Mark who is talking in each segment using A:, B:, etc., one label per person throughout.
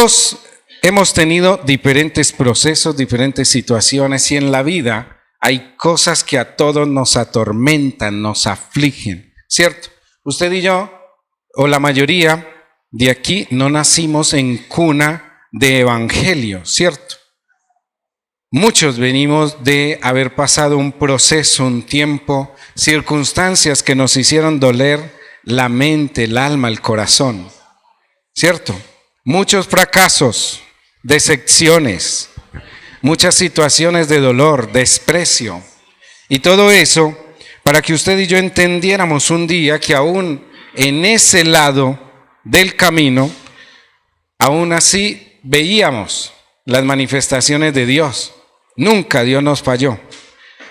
A: Todos hemos tenido diferentes procesos, diferentes situaciones y en la vida hay cosas que a todos nos atormentan, nos afligen, ¿cierto? Usted y yo, o la mayoría de aquí, no nacimos en cuna de evangelio, ¿cierto? Muchos venimos de haber pasado un proceso, un tiempo, circunstancias que nos hicieron doler la mente, el alma, el corazón, ¿cierto? Muchos fracasos, decepciones, muchas situaciones de dolor, desprecio. Y todo eso para que usted y yo entendiéramos un día que aún en ese lado del camino, aún así veíamos las manifestaciones de Dios. Nunca Dios nos falló.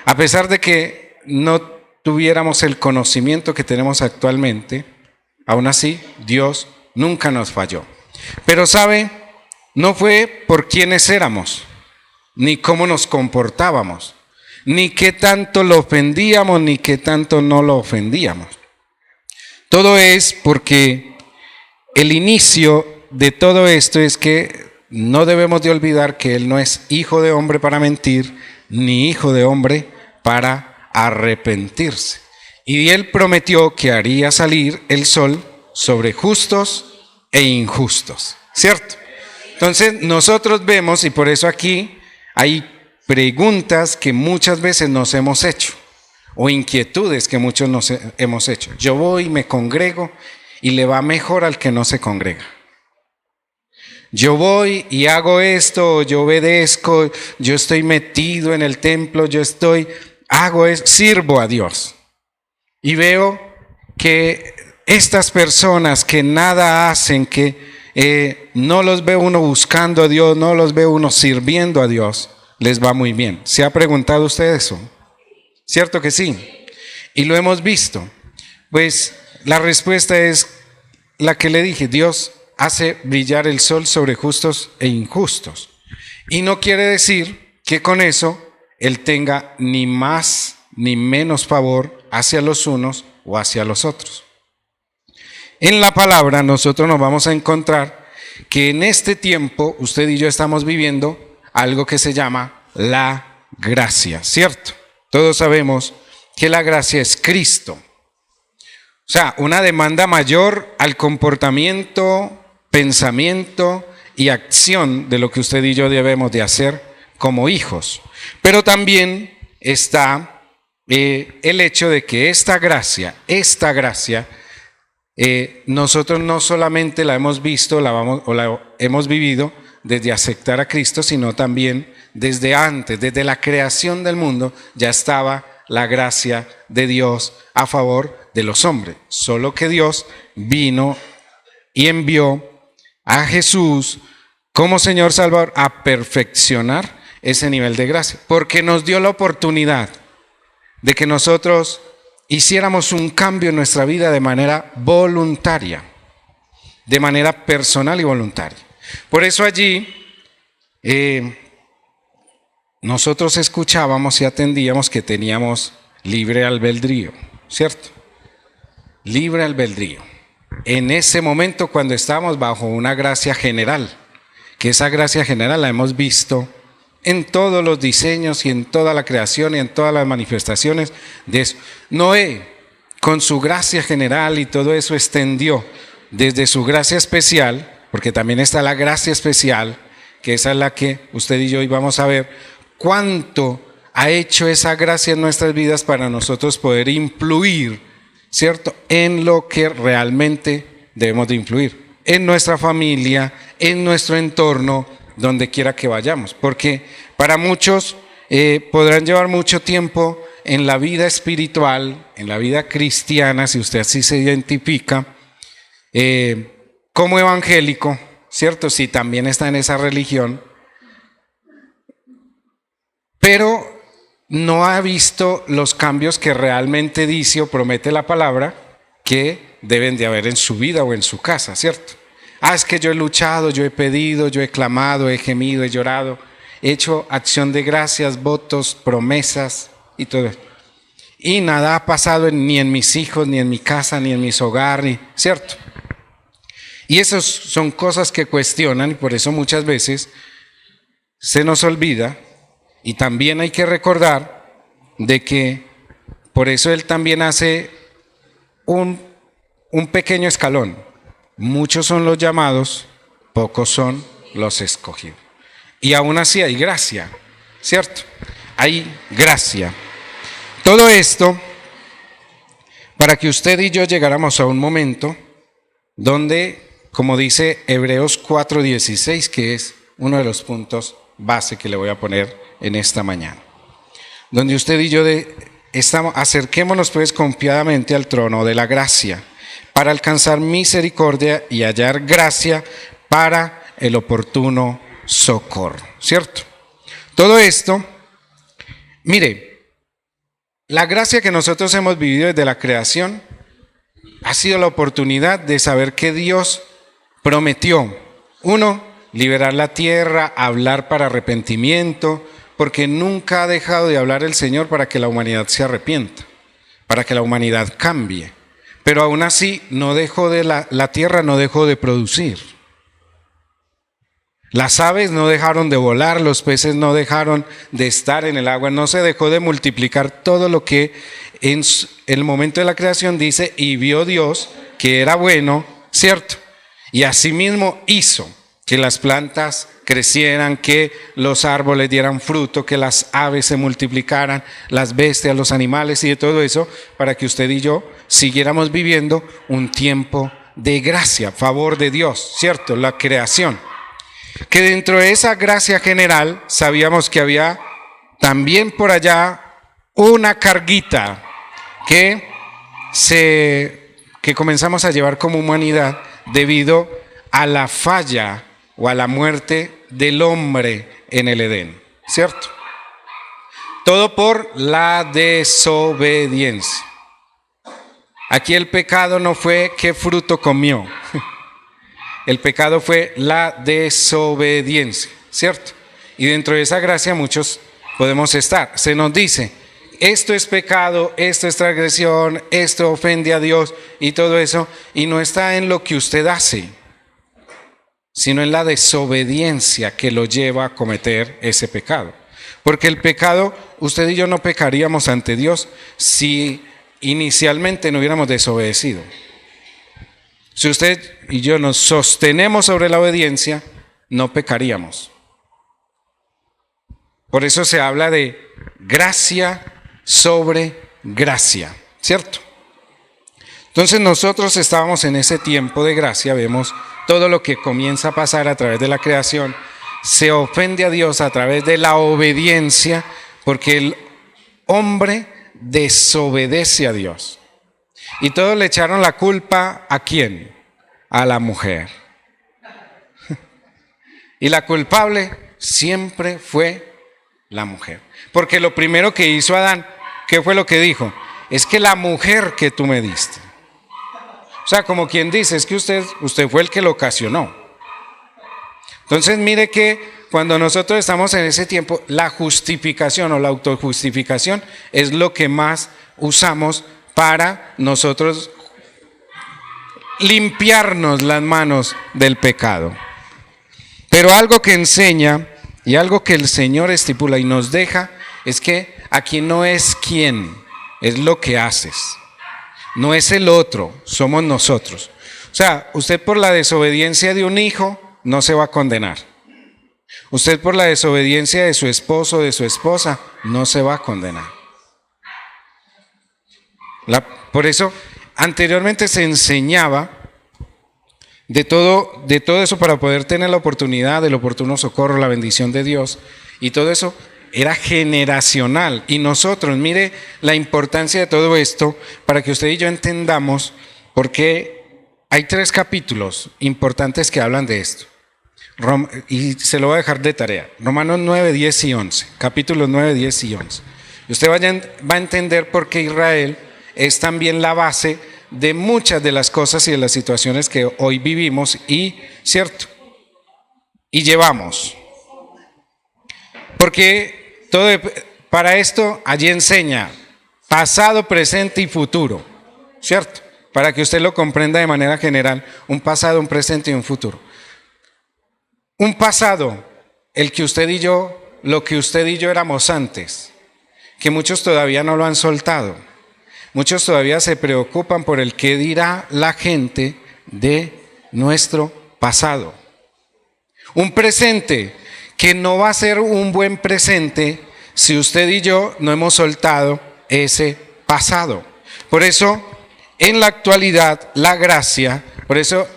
A: A pesar de que no tuviéramos el conocimiento que tenemos actualmente, aún así Dios nunca nos falló. Pero sabe, no fue por quiénes éramos, ni cómo nos comportábamos, ni qué tanto lo ofendíamos, ni qué tanto no lo ofendíamos. Todo es porque el inicio de todo esto es que no debemos de olvidar que Él no es hijo de hombre para mentir, ni hijo de hombre para arrepentirse. Y Él prometió que haría salir el sol sobre justos e injustos, ¿cierto? Entonces nosotros vemos, y por eso aquí hay preguntas que muchas veces nos hemos hecho, o inquietudes que muchos nos hemos hecho. Yo voy y me congrego y le va mejor al que no se congrega. Yo voy y hago esto, yo obedezco, yo estoy metido en el templo, sirvo a Dios. Y veo que estas personas que nada hacen, que no los ve uno buscando a Dios, no los ve uno sirviendo a Dios, les va muy bien. ¿Se ha preguntado usted eso? ¿Cierto que sí? Y lo hemos visto. Pues la respuesta es la que le dije: Dios hace brillar el sol sobre justos e injustos. Y no quiere decir que con eso Él tenga ni más ni menos favor hacia los unos o hacia los otros. En la palabra nosotros nos vamos a encontrar que en este tiempo usted y yo estamos viviendo algo que se llama la gracia, ¿cierto? Todos sabemos que la gracia es Cristo. O sea, una demanda mayor al comportamiento, pensamiento y acción de lo que usted y yo debemos de hacer como hijos. Pero también está el hecho de que esta gracia, nosotros no solamente la hemos visto o la hemos vivido desde aceptar a Cristo, sino también desde antes, desde la creación del mundo, ya estaba la gracia de Dios a favor de los hombres. Solo que Dios vino y envió a Jesús como Señor Salvador a perfeccionar ese nivel de gracia, porque nos dio la oportunidad de que nosotros hiciéramos un cambio en nuestra vida de manera voluntaria, de manera personal y voluntaria. Por eso allí nosotros escuchábamos y atendíamos que teníamos libre albedrío, ¿cierto? Libre albedrío. En ese momento, cuando estábamos bajo una gracia general, que esa gracia general la hemos visto en todos los diseños y en toda la creación y en todas las manifestaciones de eso. Noé, con su gracia general y todo eso, extendió desde su gracia especial, porque también está la gracia especial, que esa es la que usted y yo hoy vamos a ver, cuánto ha hecho esa gracia en nuestras vidas para nosotros poder influir, ¿cierto?, en lo que realmente debemos de influir, en nuestra familia, en nuestro entorno, donde quiera que vayamos, porque para muchos podrán llevar mucho tiempo en la vida espiritual, en la vida cristiana, si usted así se identifica, como evangélico, ¿cierto? Si también está en esa religión, pero no ha visto los cambios que realmente dice o promete la palabra que deben de haber en su vida o en su casa, ¿cierto? Es que yo he luchado, yo he pedido, yo he clamado, he gemido, he llorado, he hecho acción de gracias, votos, promesas y todo eso. Y nada ha pasado ni en mis hijos, ni en mi casa, ni en mis hogares, ¿cierto? Y esas son cosas que cuestionan y por eso muchas veces se nos olvida y también hay que recordar de que por eso Él también hace un pequeño escalón. Muchos son los llamados, pocos son los escogidos. Y aún así hay gracia, ¿cierto? Hay gracia. Todo esto para que usted y yo llegáramos a un momento donde, como dice Hebreos 4:16, que es uno de los puntos base que le voy a poner en esta mañana, donde usted y yo acerquémonos pues confiadamente al trono de la gracia para alcanzar misericordia y hallar gracia para el oportuno socorro, ¿cierto? Todo esto, mire, la gracia que nosotros hemos vivido desde la creación ha sido la oportunidad de saber que Dios prometió, uno, liberar la tierra, hablar para arrepentimiento, porque nunca ha dejado de hablar el Señor para que la humanidad se arrepienta, para que la humanidad cambie. Pero aún así, la tierra no dejó de producir. Las aves no dejaron de volar, los peces no dejaron de estar en el agua, no se dejó de multiplicar todo lo que en el momento de la creación dice, y vio Dios que era bueno, ¿cierto? Y asimismo hizo que las plantas crecieran, que los árboles dieran fruto, que las aves se multiplicaran, las bestias, los animales y de todo eso, para que usted y yo siguiéramos viviendo un tiempo de gracia, favor de Dios, ¿cierto? La creación. Que dentro de esa gracia general sabíamos que había también por allá una carguita que comenzamos a llevar como humanidad debido a la falla o a la muerte del hombre en el Edén, ¿cierto? Todo por la desobediencia. Aquí el pecado no fue qué fruto comió. El pecado fue la desobediencia, ¿cierto? Y dentro de esa gracia muchos podemos estar. Se nos dice, esto es pecado, esto es transgresión, esto ofende a Dios y todo eso. Y no está en lo que usted hace, sino en la desobediencia que lo lleva a cometer ese pecado. Porque el pecado, usted y yo no pecaríamos ante Dios si inicialmente no hubiéramos desobedecido. Si usted y yo nos sostenemos sobre la obediencia, no pecaríamos. Por eso se habla de gracia sobre gracia, ¿cierto? Entonces nosotros estábamos en ese tiempo de gracia, vemos todo lo que comienza a pasar a través de la creación, se ofende a Dios a través de la obediencia, porque el hombre desobedece a Dios. Y todos le echaron la culpa ¿a quién? A la mujer. Y la culpable siempre fue la mujer. Porque lo primero que hizo Adán, ¿qué fue lo que dijo? Es que la mujer que tú me diste. O sea, como quien dice, es que usted fue el que lo ocasionó. Entonces mire que cuando nosotros estamos en ese tiempo, la justificación o la autojustificación es lo que más usamos para nosotros limpiarnos las manos del pecado. Pero algo que enseña y algo que el Señor estipula y nos deja es que aquí no es quién, es lo que haces. No es el otro, somos nosotros. O sea, usted por la desobediencia de un hijo no se va a condenar. Usted por la desobediencia de su esposo o de su esposa no se va a condenar. Por eso, anteriormente se enseñaba de todo eso para poder tener la oportunidad del oportuno socorro, la bendición de Dios, y todo eso era generacional. Y nosotros, mire la importancia de todo esto para que usted y yo entendamos, porque hay 3 capítulos importantes que hablan de esto. Y se lo voy a dejar de tarea. Romanos 9, 10 y 11. Capítulos 9, 10 y 11. Y usted va a entender por qué Israel es también la base de muchas de las cosas y de las situaciones que hoy vivimos y, ¿cierto? Y llevamos. Porque para esto allí enseña pasado, presente y futuro, ¿cierto? para que usted lo comprenda de manera general, un pasado, un presente y un futuro. Un pasado, el que usted y yo, lo que usted y yo éramos antes, que muchos todavía no lo han soltado. Muchos todavía se preocupan por el qué dirá la gente de nuestro pasado. Un presente que no va a ser un buen presente si usted y yo no hemos soltado ese pasado. Por eso, en la actualidad, la gracia, por eso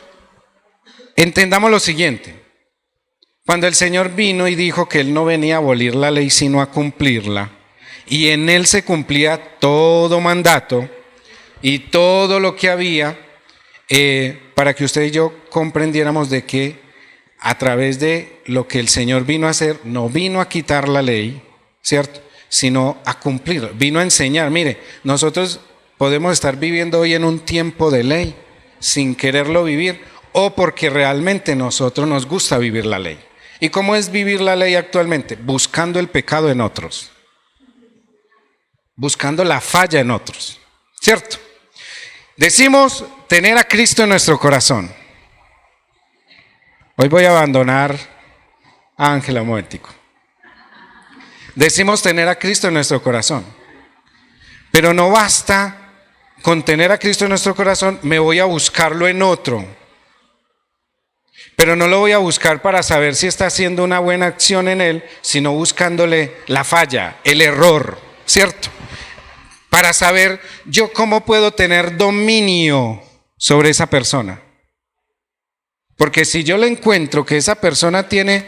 A: entendamos lo siguiente. Cuando el Señor vino y dijo que Él no venía a abolir la ley sino a cumplirla, y en Él se cumplía todo mandato y todo lo que había, para que usted y yo comprendiéramos de que a través de lo que el Señor vino a hacer, no vino a quitar la ley, ¿cierto? Sino a cumplirla, vino a enseñar. Mire, nosotros podemos estar viviendo hoy en un tiempo de ley sin quererlo vivir, o porque realmente nosotros nos gusta vivir la ley. ¿Y cómo es vivir la ley actualmente? Buscando el pecado en otros, buscando la falla en otros, ¿cierto? Decimos tener a Cristo en nuestro corazón. Hoy voy a abandonar a Ángela un momentico. Decimos tener a Cristo en nuestro corazón, pero no basta con tener a Cristo en nuestro corazón, me voy a buscarlo en otro. Pero no lo voy a buscar para saber si está haciendo una buena acción en él, sino buscándole la falla, el error, ¿cierto? Para saber yo cómo puedo tener dominio sobre esa persona. Porque si yo le encuentro que esa persona tiene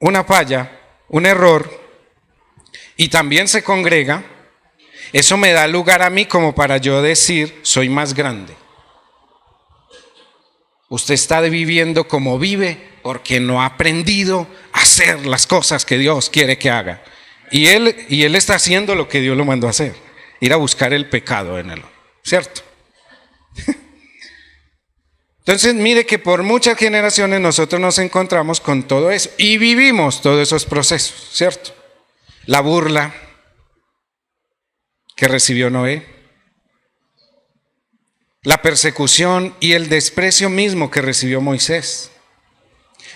A: una falla, un error, y también se congrega, eso me da lugar a mí como para yo decir, soy más grande. Usted está viviendo como vive porque no ha aprendido a hacer las cosas que Dios quiere que haga. Y él está haciendo lo que Dios lo mandó a hacer, ir a buscar el pecado en él, ¿cierto? Entonces mire que por muchas generaciones nosotros nos encontramos con todo eso y vivimos todos esos procesos, ¿cierto? La burla que recibió Noé, la persecución y el desprecio mismo que recibió Moisés,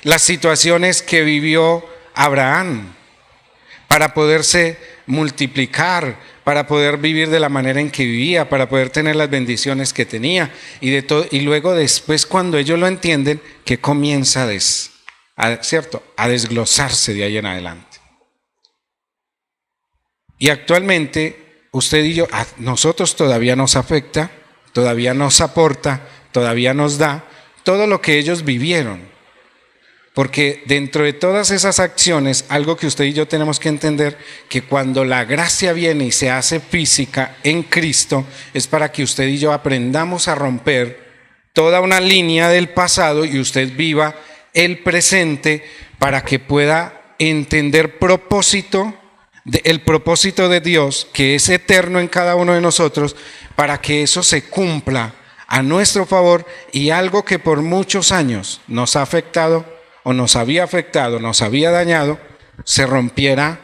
A: las situaciones que vivió Abraham para poderse multiplicar, para poder vivir de la manera en que vivía, para poder tener las bendiciones que tenía y de todo. Y luego después cuando ellos lo entienden, que comienza ¿cierto? A desglosarse de ahí en adelante. Y actualmente usted y yo, a nosotros todavía nos afecta, todavía nos aporta, todavía nos da todo lo que ellos vivieron. Porque dentro de todas esas acciones, algo que usted y yo tenemos que entender, que cuando la gracia viene y se hace física en Cristo, es para que usted y yo aprendamos a romper toda una línea del pasado y usted viva el presente para que pueda entender el propósito de Dios, que es eterno en cada uno de nosotros, para que eso se cumpla a nuestro favor y algo que por muchos años nos ha afectado o nos había afectado, nos había dañado, se rompiera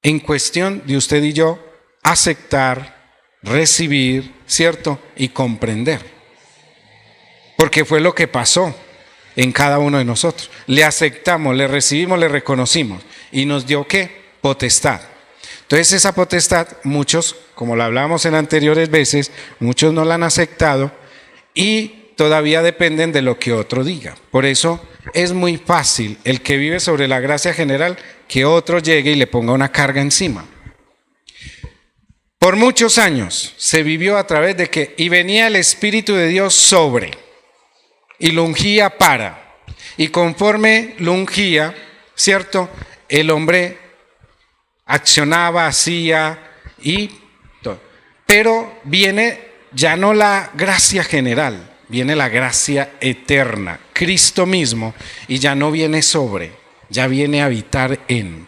A: en cuestión de usted y yo aceptar, recibir, ¿cierto? Y comprender. Porque fue lo que pasó en cada uno de nosotros. Le aceptamos, le recibimos, le reconocimos y nos dio ¿qué? Potestad. Entonces esa potestad, muchos, como lo hablábamos en anteriores veces, muchos no la han aceptado y todavía dependen de lo que otro diga. Por eso es muy fácil el que vive sobre la gracia general que otro llegue y le ponga una carga encima. Por muchos años se vivió a través de que y venía el Espíritu de Dios sobre y lo ungía para, y conforme lo ungía, ¿cierto? El hombre accionaba, hacía y todo. Pero viene ya no la gracia general, viene la gracia eterna, Cristo mismo, y ya no viene sobre, ya viene a habitar en.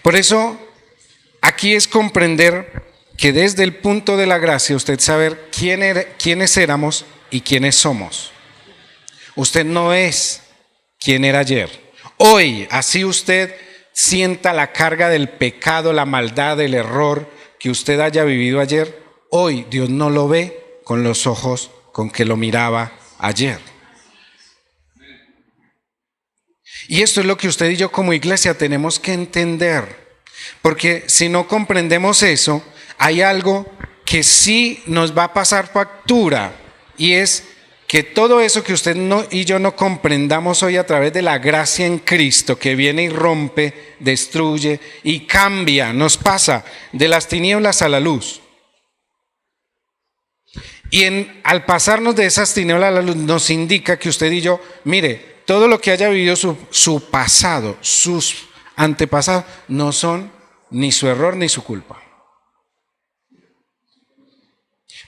A: Por eso, aquí es comprender que desde el punto de la gracia, usted saber quiénes éramos y quiénes somos. Usted no es quien era ayer. Hoy, así usted sienta la carga del pecado, la maldad, el error, que usted haya vivido ayer, hoy Dios no lo ve con los ojos con que lo miraba ayer. Y esto es lo que usted y yo como iglesia tenemos que entender, porque si no comprendemos eso, hay algo que sí nos va a pasar factura, y es que todo eso que usted y yo no comprendamos hoy a través de la gracia en Cristo, que viene y rompe, destruye y cambia, nos pasa de las tinieblas a la luz. Y al pasarnos de esas tinieblas a la luz nos indica que usted y yo, mire, todo lo que haya vivido su pasado, sus antepasados, no son ni su error ni su culpa.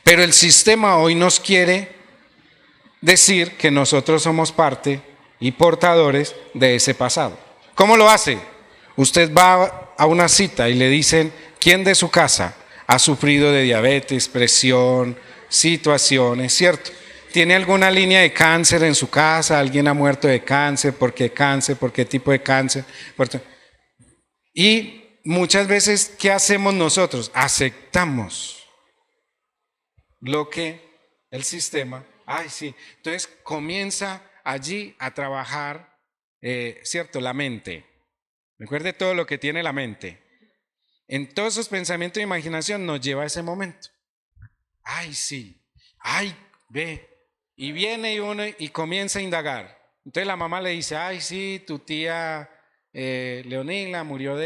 A: Pero el sistema hoy nos quiere decir que nosotros somos parte y portadores de ese pasado. ¿Cómo lo hace? Usted va a una cita y le dicen, ¿quién de su casa ha sufrido de diabetes, presión, situaciones, cierto? ¿Tiene alguna línea de cáncer en su casa? ¿Alguien ha muerto de cáncer? ¿Por qué cáncer? ¿Por qué tipo de cáncer? Y muchas veces, ¿qué hacemos nosotros? Aceptamos lo que el sistema, sí, entonces comienza allí a trabajar, ¿cierto? La mente. Recuerde todo lo que tiene la mente. En todos esos pensamientos e imaginación nos lleva a ese momento. Sí, ve. Y viene uno y comienza a indagar. Entonces la mamá le dice, sí, tu tía Leonila murió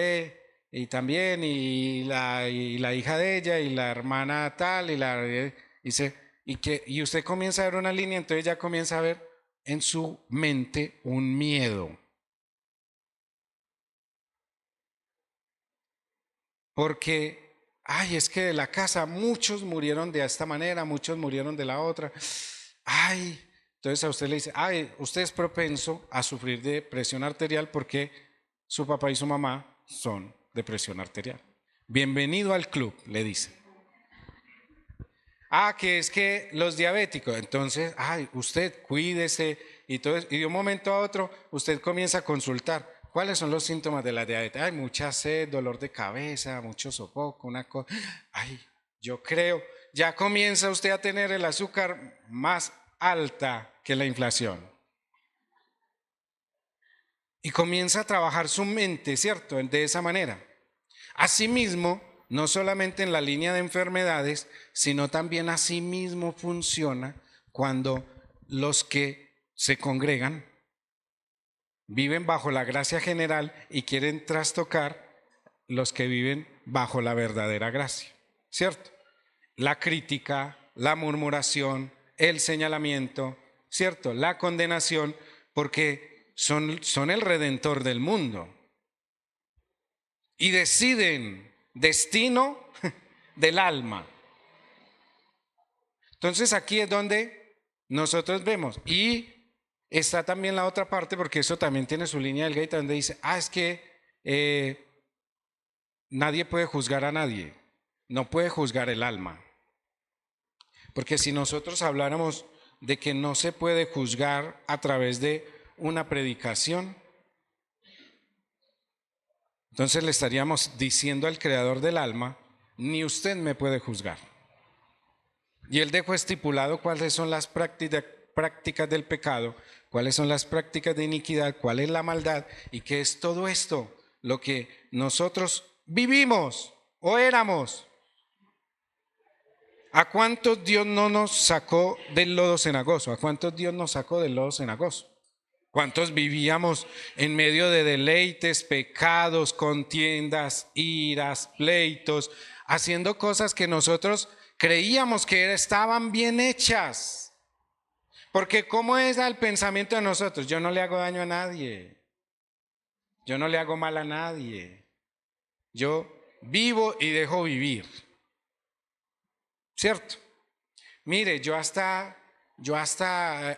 A: y también, y la hija de ella, y la hermana tal, y usted comienza a ver una línea, entonces ya comienza a ver en su mente un miedo. Porque, es que de la casa muchos murieron de esta manera, muchos murieron de la otra. Entonces a usted le dice, usted es propenso a sufrir de presión arterial porque su papá y su mamá son de presión arterial. Bienvenido al club, le dicen. Que es que los diabéticos, entonces, usted cuídese y todo eso, y de un momento a otro usted comienza a consultar. ¿Cuáles son los síntomas de la diabetes? Mucha sed, dolor de cabeza, mucho sofoco, una cosa. Yo creo, ya comienza usted a tener el azúcar más alta que la inflación. Y comienza a trabajar su mente, ¿cierto? De esa manera. Asimismo, no solamente en la línea de enfermedades, sino también asimismo funciona cuando los que se congregan viven bajo la gracia general y quieren trastocar los que viven bajo la verdadera gracia, ¿cierto? La crítica, la murmuración, el señalamiento, ¿cierto? La condenación, porque son el redentor del mundo. Y deciden destino del alma. Entonces aquí es donde nosotros vemos. Y está también la otra parte, porque eso también tiene su línea del gate, donde dice, es que nadie puede juzgar a nadie. No puede juzgar el alma. Porque si nosotros habláramos de que no se puede juzgar a través de una predicación, entonces le estaríamos diciendo al creador del alma, ni usted me puede juzgar. Y él dejó estipulado cuáles son las prácticas del pecado, cuáles son las prácticas de iniquidad, cuál es la maldad y qué es todo esto, lo que nosotros vivimos o éramos. ¿A cuántos Dios no nos sacó del lodo cenagoso? ¿A cuántos Dios nos sacó del lodo cenagoso? ¿Cuántos vivíamos en medio de deleites, pecados, contiendas, iras, pleitos, haciendo cosas que nosotros creíamos que estaban bien hechas? Porque ¿cómo es el pensamiento de nosotros? Yo no le hago daño a nadie. Yo no le hago mal a nadie. Yo vivo y dejo vivir. ¿Cierto? Mire, yo hasta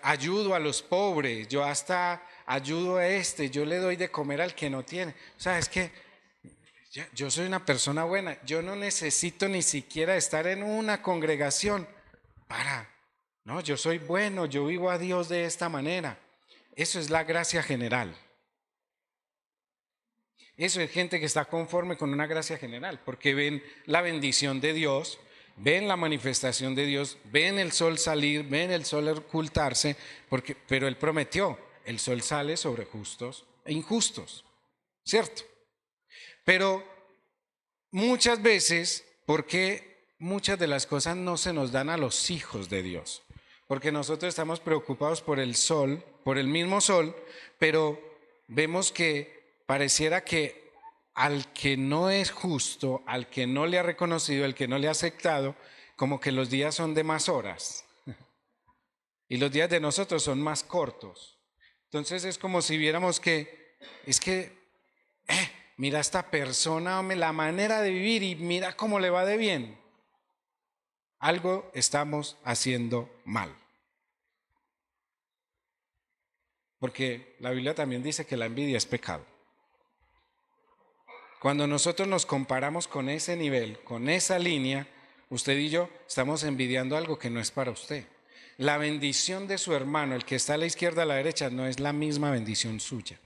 A: ayudo a los pobres, yo hasta ayudo a yo le doy de comer al que no tiene. O sea, es que yo soy una persona buena, yo no necesito ni siquiera estar en una congregación no, yo soy bueno, yo vivo a Dios de esta manera. Eso es la gracia general. Eso es gente que está conforme con una gracia general, porque ven la bendición de Dios, ven la manifestación de Dios, ven el sol salir, ven el sol ocultarse, pero Él prometió, el sol sale sobre justos e injustos, ¿cierto? Pero muchas veces, ¿por qué muchas de las cosas no se nos dan a los hijos de Dios? Porque nosotros estamos preocupados por el sol, por el mismo sol, pero vemos que pareciera que al que no es justo, al que no le ha reconocido, al que no le ha aceptado, como que los días son de más horas y los días de nosotros son más cortos. Entonces es como si viéramos que, es que, mira esta persona, hombre, la manera de vivir y mira cómo le va de bien. Algo estamos haciendo mal. Porque la Biblia también dice que la envidia es pecado. Cuando nosotros nos comparamos con ese nivel, con esa línea, usted y yo estamos envidiando algo que no es para usted. La bendición de su hermano, el que está a la izquierda, a la derecha, no es la misma bendición suya.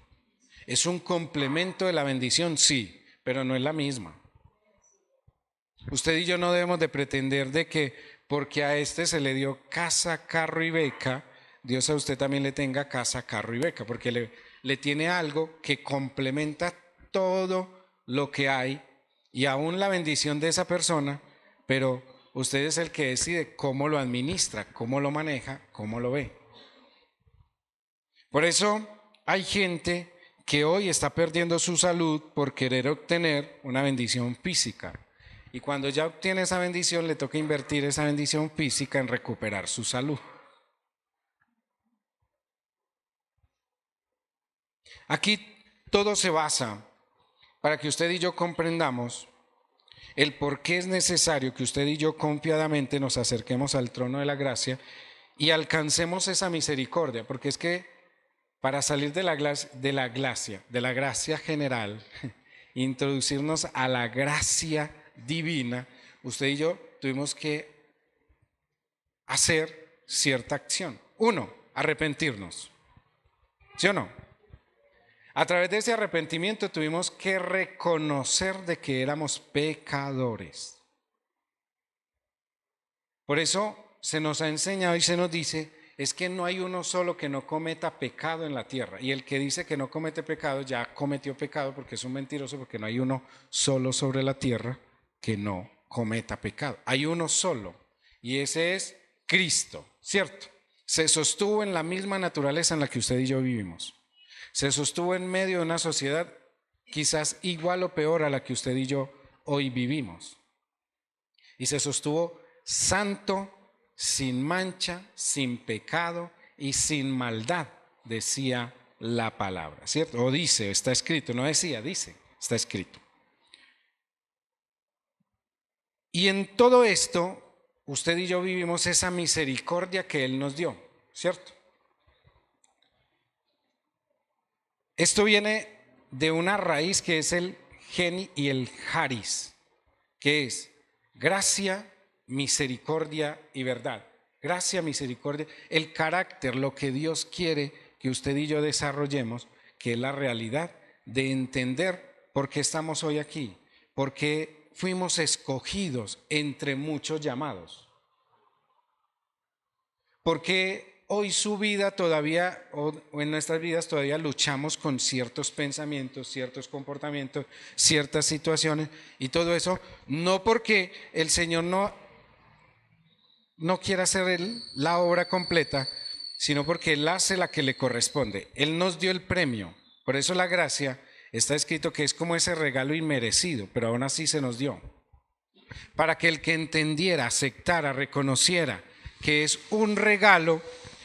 A: Es un complemento de la bendición, sí, pero no es la misma. Usted y yo no debemos de pretender de que porque a este se le dio casa, carro y beca, Dios a usted también le tenga casa, carro y beca, porque le tiene algo que complementa todo lo que hay y aún la bendición de esa persona, pero usted es el que decide cómo lo administra, cómo lo maneja, cómo lo ve. Por eso hay gente que hoy está perdiendo su salud por querer obtener una bendición física. Y cuando ya obtiene esa bendición, le toca invertir esa bendición física en recuperar su salud. Aquí todo se basa para que usted y yo comprendamos el por qué es necesario que usted y yo confiadamente nos acerquemos al trono de la gracia y alcancemos esa misericordia, porque es que para salir de la gracia general, introducirnos a la gracia divina, usted y yo tuvimos que hacer cierta acción. Uno, arrepentirnos. ¿Sí o no? A través de ese arrepentimiento tuvimos que reconocer de que éramos pecadores. Por eso se nos ha enseñado y se nos dice, es que no hay uno solo que no cometa pecado en la tierra. Y el que dice que no comete pecado ya cometió pecado porque es un mentiroso, porque no hay uno solo sobre la tierra que no cometa pecado. Hay uno solo y ese es Cristo, ¿cierto? Se sostuvo en la misma naturaleza en la que usted y yo vivimos. Se sostuvo en medio de una sociedad quizás igual o peor a la que usted y yo hoy vivimos. Y se sostuvo santo, sin mancha, sin pecado y sin maldad, decía la palabra, ¿cierto? O dice, está escrito, no decía, dice, está escrito. Y en todo esto, usted y yo vivimos esa misericordia que Él nos dio, ¿cierto? Esto viene de una raíz que es el geni y el haris, que es gracia, misericordia y verdad. Gracia, misericordia, el carácter, lo que Dios quiere que usted y yo desarrollemos, que es la realidad de entender por qué estamos hoy aquí, por qué fuimos escogidos entre muchos llamados, por qué hoy su vida todavía, o en nuestras vidas todavía luchamos con ciertos pensamientos, ciertos comportamientos, ciertas situaciones y todo eso, no porque el Señor no quiera hacer la obra completa, sino porque Él hace la que le corresponde. Él nos dio el premio, por eso la gracia está escrito que es como ese regalo inmerecido, pero aún así se nos dio. Para que el que entendiera, aceptara, reconociera que es un regalo.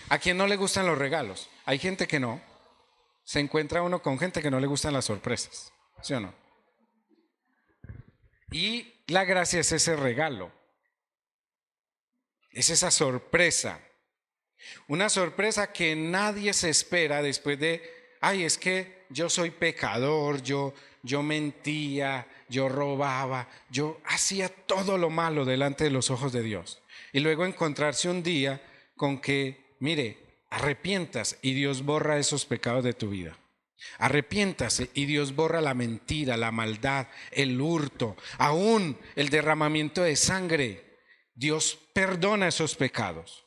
A: ¿A quién no le gustan los regalos? Hay gente que no. Se encuentra uno con gente que no le gustan las sorpresas, ¿sí o no? Y la gracia es ese regalo. Es esa sorpresa. Una sorpresa que nadie se espera después de, ay, es que yo soy pecador, yo mentía, yo robaba, yo hacía todo lo malo delante de los ojos de Dios. Y luego encontrarse un día con que, mire, arrepientas y Dios borra esos pecados de tu vida. Arrepiéntase y Dios borra la mentira, la maldad, el hurto, aún el derramamiento de sangre. Dios perdona esos pecados.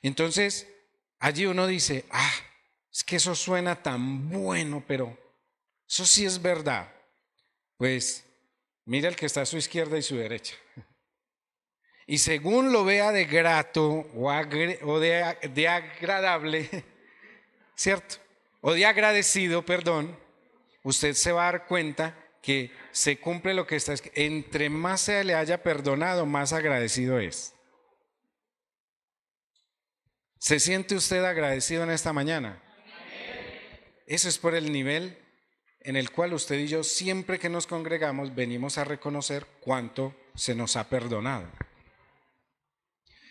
A: Entonces, allí uno dice, es que eso suena tan bueno, pero eso sí es verdad. Pues mira el que está a su izquierda y su derecha. Y según lo vea de grato o de agradable, ¿cierto? O de agradecido, perdón, usted se va a dar cuenta que se cumple lo que está escrito. Entre más se le haya perdonado, más agradecido es. ¿Se siente usted agradecido en esta mañana? Eso es por el nivel en el cual usted y yo, siempre que nos congregamos, venimos a reconocer cuánto se nos ha perdonado.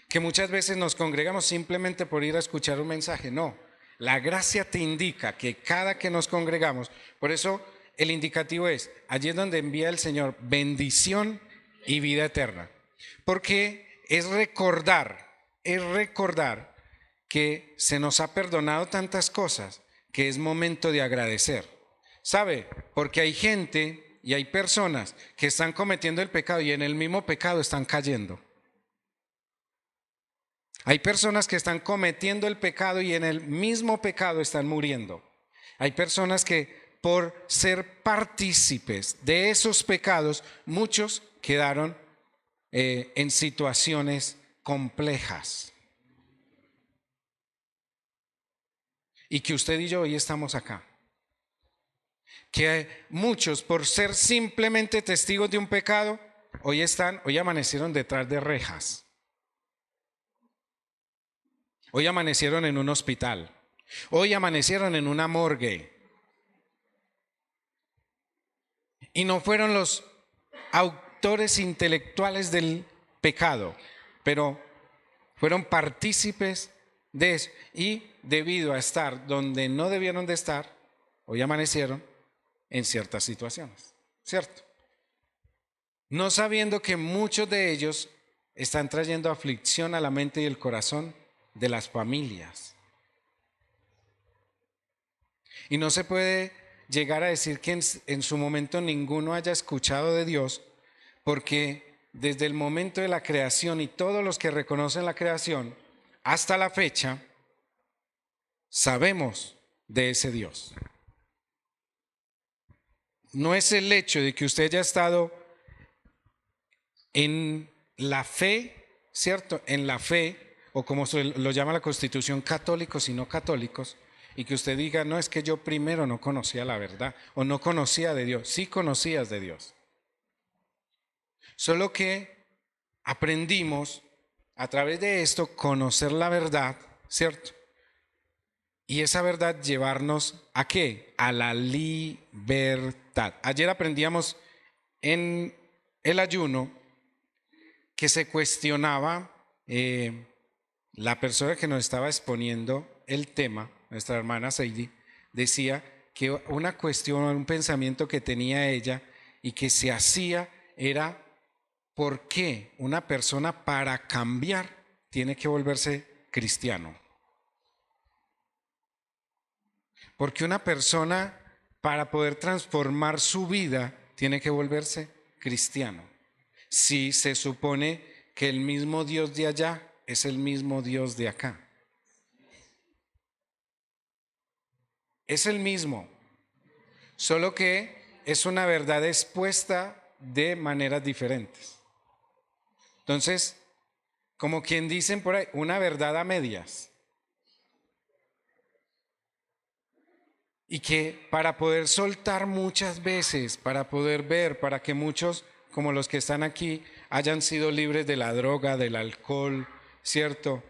A: Que muchas veces nos congregamos simplemente por ir a escuchar un mensaje. No, la gracia te indica que cada que nos congregamos, por eso el indicativo es, allí es donde envía el Señor bendición y vida eterna. Porque es recordar que se nos ha perdonado tantas cosas que es momento de agradecer. ¿Sabe? Porque hay gente y hay personas que están cometiendo el pecado y en el mismo pecado están cayendo. Hay personas que están cometiendo el pecado y en el mismo pecado están muriendo. Hay personas que por ser partícipes de esos pecados, muchos quedaron en situaciones complejas. Y que usted y yo hoy estamos acá. Que muchos por ser simplemente testigos de un pecado, hoy amanecieron detrás de rejas. Hoy amanecieron en un hospital. Hoy amanecieron en una morgue. Y no fueron los autores intelectuales del pecado, pero fueron partícipes de eso. Y debido a estar donde no debieron de estar, hoy amanecieron en ciertas situaciones, ¿cierto? No sabiendo que muchos de ellos están trayendo aflicción a la mente y el corazón de las familias. Y no se puede llegar a decir que en su momento ninguno haya escuchado de Dios, porque desde el momento de la creación y todos los que reconocen la creación hasta la fecha, sabemos de ese Dios. No es el hecho de que usted haya estado en la fe, ¿cierto? En la fe, o como lo llama la Constitución, católicos y no católicos, y que usted diga, no, es que yo primero no conocía la verdad, o no conocía de Dios. Sí conocías de Dios. Solo que aprendimos a través de esto conocer la verdad, ¿cierto? Y esa verdad llevarnos ¿a qué? A la libertad. Ayer aprendíamos en el ayuno que se cuestionaba la persona que nos estaba exponiendo el tema, nuestra hermana Seidi, decía que una cuestión, un pensamiento que tenía ella y que se hacía era ¿por qué una persona para cambiar tiene que volverse cristiano? Porque una persona para poder transformar su vida tiene que volverse cristiano. Si se supone que el mismo Dios de allá es el mismo Dios de acá. Es el mismo, solo que es una verdad expuesta de maneras diferentes. Entonces, como quien dicen por ahí, una verdad a medias. Y que para poder soltar muchas veces, para poder ver, para que muchos, como los que están aquí, hayan sido libres de la droga, del alcohol, ¿cierto?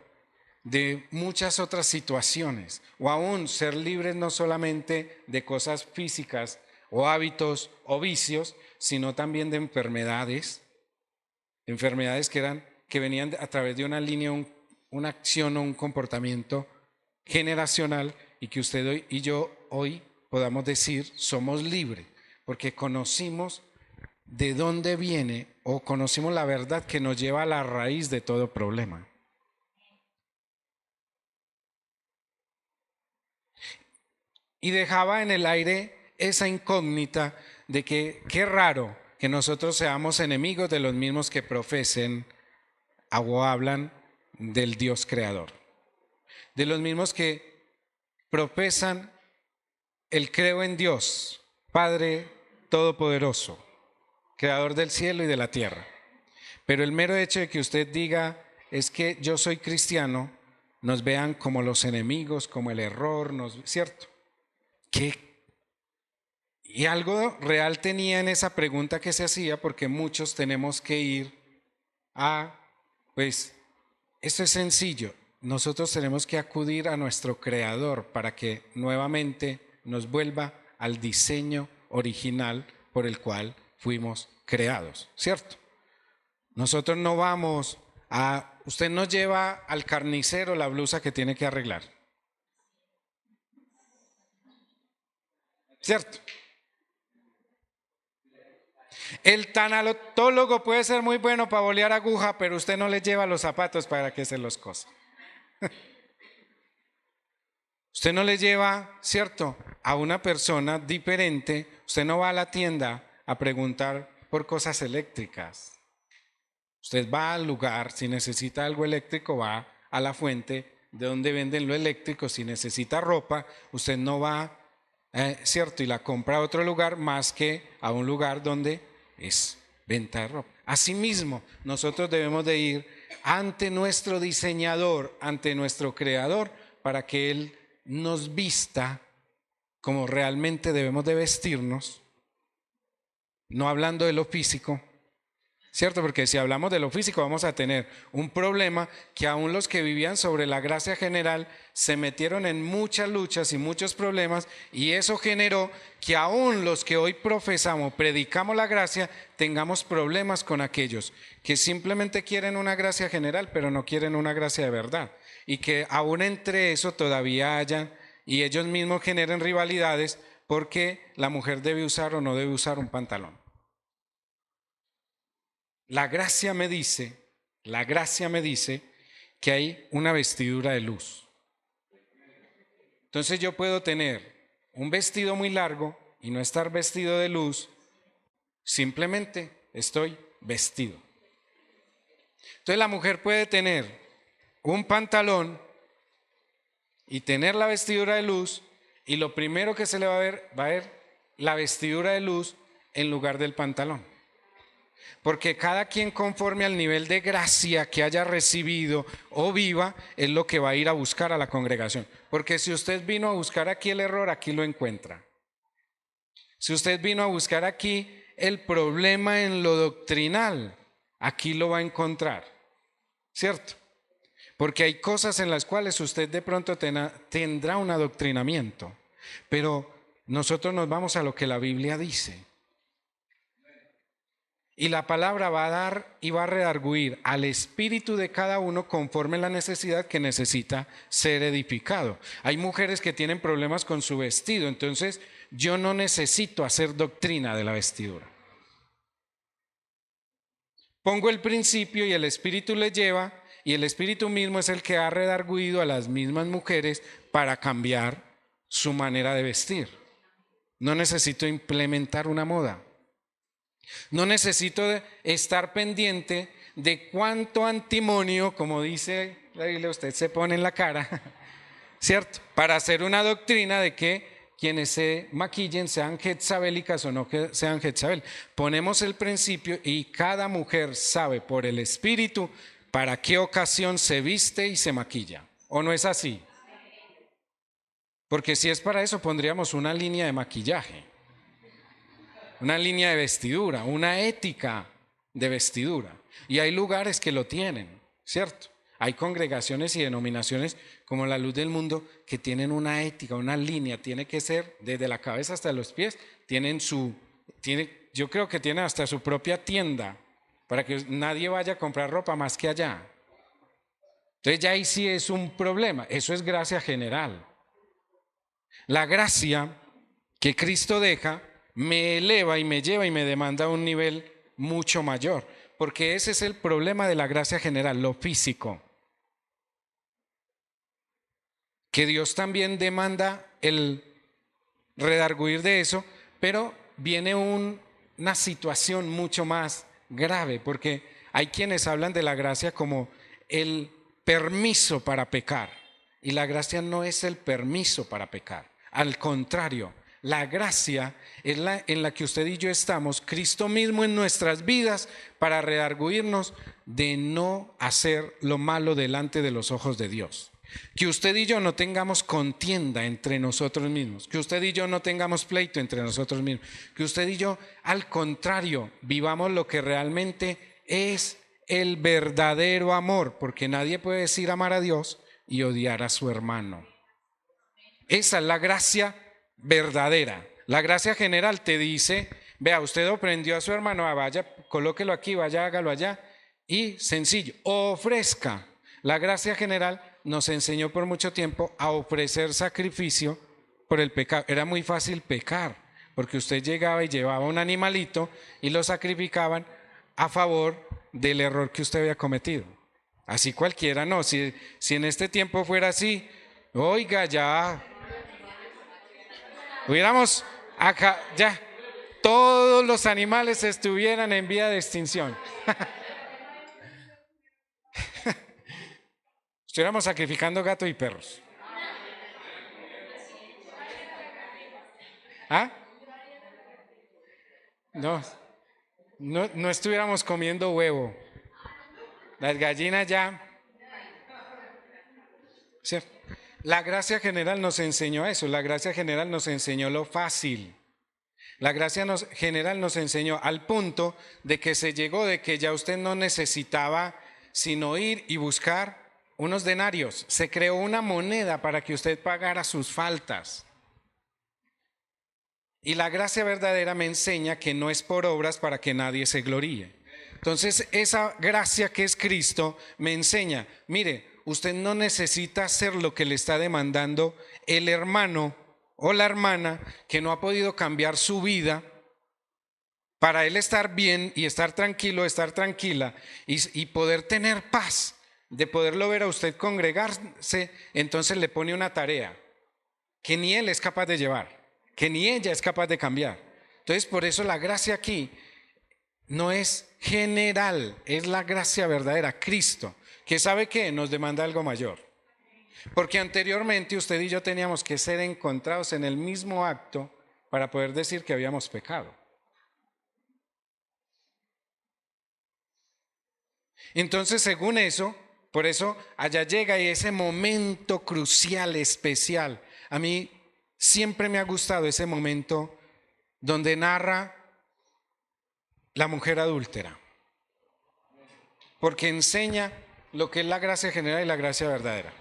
A: De muchas otras situaciones, o aún ser libres no solamente de cosas físicas o hábitos o vicios, sino también de enfermedades que venían a través de una línea, una acción o un comportamiento generacional, y que usted hoy y yo hoy podamos decir somos libres, porque conocimos de dónde viene o conocimos la verdad que nos lleva a la raíz de todo problema. y dejaba en el aire esa incógnita de que qué raro que nosotros seamos enemigos de los mismos que profesen o hablan del Dios creador, de los mismos que profesan el creo en Dios, Padre Todopoderoso, Creador del cielo y de la tierra. Pero el mero hecho de que usted diga es que yo soy cristiano, nos vean como los enemigos, como el error, ¿cierto? ¿Qué? Y algo real tenía en esa pregunta que se hacía, porque muchos tenemos que ir pues, esto es sencillo. Nosotros tenemos que acudir a nuestro Creador para que nuevamente nos vuelva al diseño original por el cual fuimos creados, ¿cierto? Nosotros no vamos usted no lleva al carnicero la blusa que tiene que arreglar, ¿cierto? El tanatólogo puede ser muy bueno para bolear aguja, pero usted no le lleva los zapatos para que se los cosa. Usted no le lleva, ¿cierto?, a una persona diferente. Usted no va a la tienda a preguntar por cosas eléctricas. Usted va al lugar, si necesita algo eléctrico, va a la fuente de donde venden lo eléctrico. Si necesita ropa, usted no va, ¿cierto?, y la compra a otro lugar más que a un lugar donde es venta de ropa. Asimismo, nosotros debemos de ir ante nuestro diseñador, ante nuestro creador, para que Él nos vista como realmente debemos de vestirnos, no hablando de lo físico, ¿cierto? Porque si hablamos de lo físico vamos a tener un problema, que aún los que vivían sobre la gracia general se metieron en muchas luchas y muchos problemas, y eso generó que aún los que hoy profesamos, predicamos la gracia, tengamos problemas con aquellos que simplemente quieren una gracia general pero no quieren una gracia de verdad, y que aún entre eso todavía hayan y ellos mismos generen rivalidades porque la mujer debe usar o no debe usar un pantalón. La gracia me dice que hay una vestidura de luz. Entonces yo puedo tener un vestido muy largo y no estar vestido de luz, simplemente estoy vestido. Entonces la mujer puede tener un pantalón y tener la vestidura de luz, y lo primero que se le va a ver la vestidura de luz en lugar del pantalón. Porque cada quien, conforme al nivel de gracia que haya recibido o viva, es lo que va a ir a buscar a la congregación. Porque si usted vino a buscar aquí el error, aquí lo encuentra. Si usted vino a buscar aquí el problema en lo doctrinal, aquí lo va a encontrar, ¿cierto? Porque hay cosas en las cuales usted de pronto tendrá un adoctrinamiento, pero nosotros nos vamos a lo que la Biblia dice. Y la palabra va a dar y va a redarguir al espíritu de cada uno conforme la necesidad que necesita ser edificado. Hay mujeres que tienen problemas con su vestido, entonces yo no necesito hacer doctrina de la vestidura. Pongo el principio y el espíritu le lleva, y el espíritu mismo es el que ha redarguido a las mismas mujeres para cambiar su manera de vestir. No necesito implementar una moda. No necesito estar pendiente de cuánto antimonio, como dice la Biblia, usted se pone en la cara, ¿cierto? Para hacer una doctrina de que quienes se maquillen sean jezabélicas o no que sean jezabel. Ponemos el principio y cada mujer sabe por el Espíritu para qué ocasión se viste y se maquilla. ¿O no es así? Porque si es para eso pondríamos una línea de maquillaje, una línea de vestidura, una ética de vestidura. Y hay lugares que lo tienen, ¿cierto? Hay congregaciones y denominaciones como la Luz del Mundo que tienen una ética, una línea, tiene que ser desde la cabeza hasta los pies, yo creo que tienen hasta su propia tienda para que nadie vaya a comprar ropa más que allá. Entonces ya ahí sí es un problema, eso es gracia general. La gracia que Cristo deja me eleva y me lleva y me demanda a un nivel mucho mayor, porque ese es el problema de la gracia general, lo físico. Que Dios también demanda el redarguir de eso, pero viene una situación mucho más grave, porque hay quienes hablan de la gracia como el permiso para pecar, y la gracia no es el permiso para pecar, al contrario, la gracia es la en la que usted y yo estamos, Cristo mismo en nuestras vidas, para redarguirnos de no hacer lo malo delante de los ojos de Dios. Que usted y yo no tengamos contienda entre nosotros mismos, que usted y yo no tengamos pleito entre nosotros mismos, que usted y yo, al contrario, vivamos lo que realmente es el verdadero amor, porque nadie puede decir amar a Dios y odiar a su hermano. Esa es la gracia verdadera. La gracia general te dice, vea, usted ofendió a su hermano, vaya, colóquelo aquí, vaya, hágalo allá, y sencillo, ofrezca. La gracia general nos enseñó por mucho tiempo a ofrecer sacrificio por el pecado. Era muy fácil pecar, porque usted llegaba y llevaba un animalito y lo sacrificaban a favor del error que usted había cometido. Así cualquiera no. Si en este tiempo fuera así, oiga, ya hubiéramos acá, ya todos los animales estuvieran en vía de extinción. Estuviéramos sacrificando gatos y perros. ¿Ah? No estuviéramos comiendo huevo. Las gallinas ya. ¿Cierto? La gracia general nos enseñó eso. La gracia general nos enseñó lo fácil. La gracia general nos enseñó al punto de que se llegó de que ya usted no necesitaba sino ir y buscar unos denarios. Se creó una moneda para que usted pagara sus faltas. Y la gracia verdadera me enseña que no es por obras para que nadie se gloríe. Entonces, esa gracia que es Cristo me enseña, mire, usted no necesita hacer lo que le está demandando el hermano o la hermana que no ha podido cambiar su vida para él estar bien y estar tranquilo, estar tranquila y poder tener paz, de poderlo ver a usted congregarse. Entonces le pone una tarea que ni él es capaz de llevar, que ni ella es capaz de cambiar. Entonces, por eso la gracia aquí no es general, es la gracia verdadera, Cristo, que sabe que nos demanda algo mayor. Porque anteriormente usted y yo teníamos que ser encontrados en el mismo acto para poder decir que habíamos pecado. Entonces, según eso, por eso allá llega y ese momento crucial, especial. A mí siempre me ha gustado ese momento donde narra la mujer adúltera, porque enseña lo que es la gracia general y la gracia verdadera.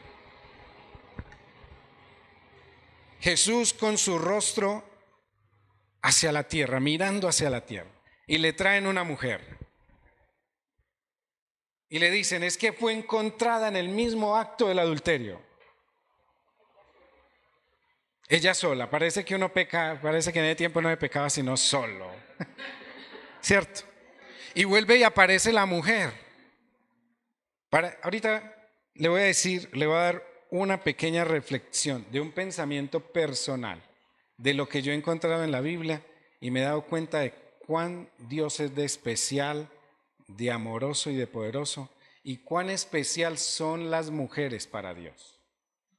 A: Jesús con su rostro hacia la tierra, mirando hacia la tierra, y le traen una mujer. Y le dicen, es que fue encontrada en el mismo acto del adulterio. Ella sola, parece que uno peca, parece que en ese tiempo no se pecaba sino solo. ¿Cierto? Y vuelve y aparece la mujer. Ahorita le voy a dar una pequeña reflexión de un pensamiento personal de lo que yo he encontrado en la Biblia y me he dado cuenta de cuán Dios es de especial, de amoroso y de poderoso, y cuán especial son las mujeres para Dios.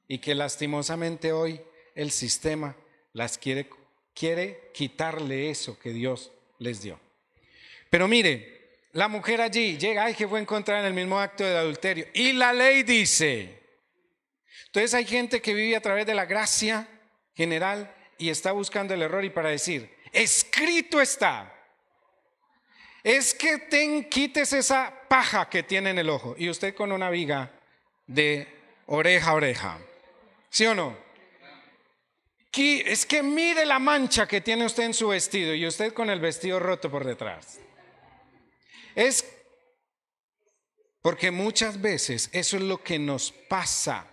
A: Y que lastimosamente hoy el sistema las quiere quitarle eso que Dios les dio. Pero mire, la mujer allí llega, ay, que fue encontrada en el mismo acto de adulterio. Y la ley dice. Entonces hay gente que vive a través de la gracia general y está buscando el error y para decir, escrito está. Es que quites esa paja que tiene en el ojo. Y usted con una viga de oreja a oreja. ¿Sí o no? Es que mire la mancha que tiene usted en su vestido y usted con el vestido roto por detrás. Es porque muchas veces eso es lo que nos pasa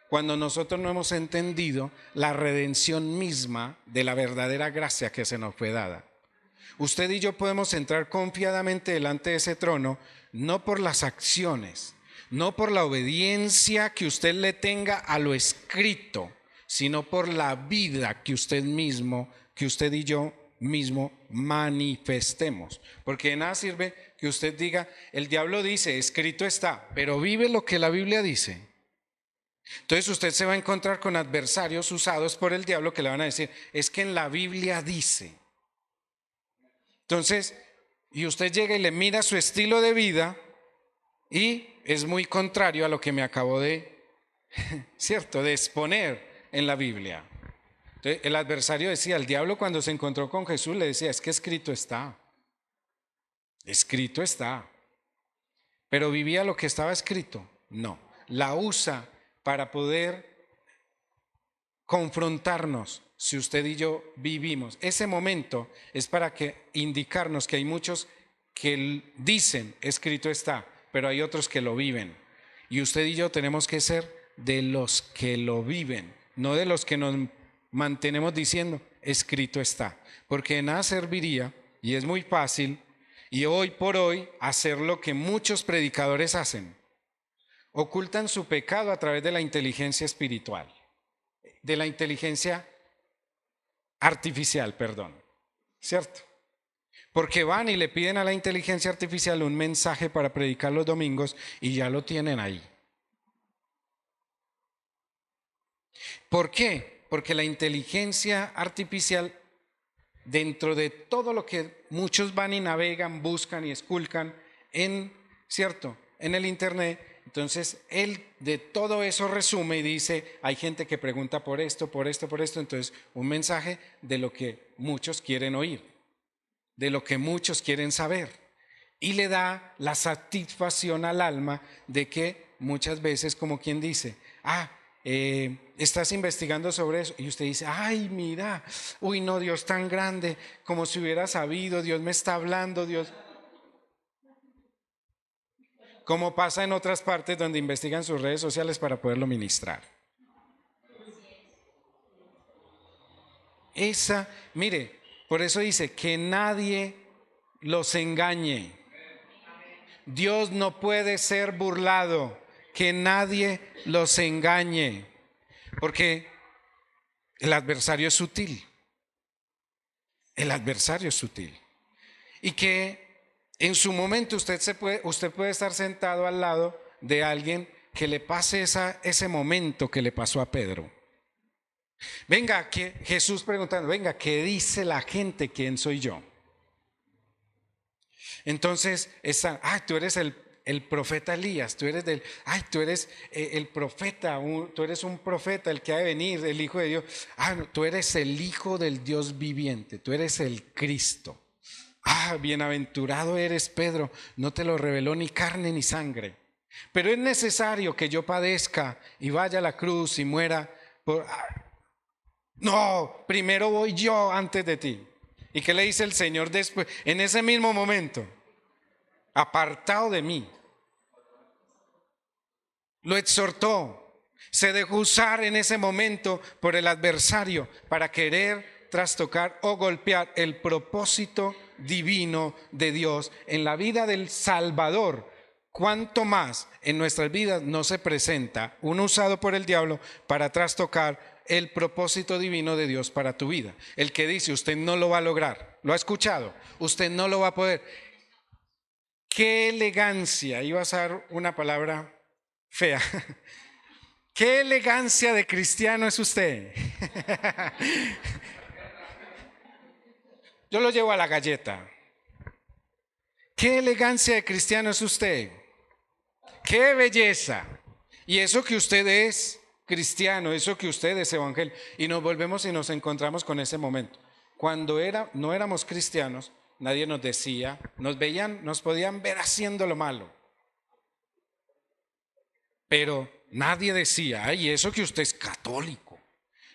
A: cuando nosotros no hemos entendido la redención misma de la verdadera gracia que se nos fue dada. Usted y yo podemos entrar confiadamente delante de ese trono, no por las acciones, no por la obediencia que usted le tenga a lo escrito, sino por la vida que usted mismo, que usted y yo mismo manifestemos. Porque de nada sirve que usted diga, el diablo dice, escrito está, pero vive lo que la Biblia dice. Entonces usted se va a encontrar con adversarios usados por el diablo que le van a decir, es que en la Biblia dice. Entonces, y usted llega y le mira su estilo de vida y es muy contrario a lo que me acabo de, cierto, de exponer en la Biblia. Entonces, el adversario decía, el diablo cuando se encontró con Jesús le decía, es que escrito está. Escrito está. Pero vivía lo que estaba escrito. No, la usa para poder confrontarnos si usted y yo vivimos. Ese momento es para indicarnos que hay muchos que dicen escrito está, pero hay otros que lo viven. Y usted y yo tenemos que ser de los que lo viven, no de los que nos mantenemos diciendo escrito está. Porque de nada serviría, y es muy fácil, y hoy por hoy hacer lo que muchos predicadores hacen. Ocultan su pecado a través de la inteligencia espiritual, de la inteligencia artificial, perdón, ¿cierto? Porque van y le piden a la inteligencia artificial un mensaje para predicar los domingos y ya lo tienen ahí. ¿Por qué? Porque la inteligencia artificial, dentro de todo lo que muchos van y navegan, buscan y esculcan ¿cierto? En el internet, entonces él de todo eso resume y dice, hay gente que pregunta por esto, por esto, por esto, entonces un mensaje de lo que muchos quieren oír, de lo que muchos quieren saber, y le da la satisfacción al alma de que muchas veces, como quien dice, estás investigando sobre eso, y usted dice, ay, mira, uy, no, Dios tan grande, como si hubiera sabido, Dios me está hablando, Dios. Como pasa en otras partes donde investigan sus redes sociales para poderlo ministrar. Mire, por eso dice que nadie los engañe. Dios no puede ser burlado, que nadie los engañe, porque el adversario es sutil. El adversario es sutil. Y que en su momento usted puede estar sentado al lado de alguien que le pase ese momento que le pasó a Pedro. Venga, que Jesús preguntando, venga, ¿qué dice la gente? ¿Quién soy yo? Entonces, tú eres el profeta Elías, tú eres el profeta, tú eres un profeta, el que ha de venir, el Hijo de Dios. No, tú eres el Hijo del Dios viviente, tú eres el Cristo. Bienaventurado eres, Pedro, no te lo reveló ni carne ni sangre. Pero es necesario que yo padezca y vaya a la cruz y muera No, primero voy yo antes de ti. ¿Y qué le dice el Señor después? En ese mismo momento, apartado de mí. Lo exhortó, se dejó usar en ese momento por el adversario para querer trastocar o golpear el propósito divino de Dios en la vida del Salvador. Cuanto más en nuestras vidas no se presenta uno usado por el diablo para trastocar el propósito divino de Dios para tu vida. El que dice, usted no lo va a lograr, ¿lo ha escuchado? Usted no lo va a poder. Qué elegancia, iba a usar una palabra fea. Qué elegancia de cristiano es usted. Yo lo llevo a la galleta. Qué elegancia de cristiano es usted. Qué belleza. Y eso que usted es cristiano, eso que usted es evangelio. Y nos volvemos y nos encontramos con ese momento. Cuando no éramos cristianos, nadie nos decía, nos podían ver haciendo lo malo. Pero nadie decía, y eso que usted es católico,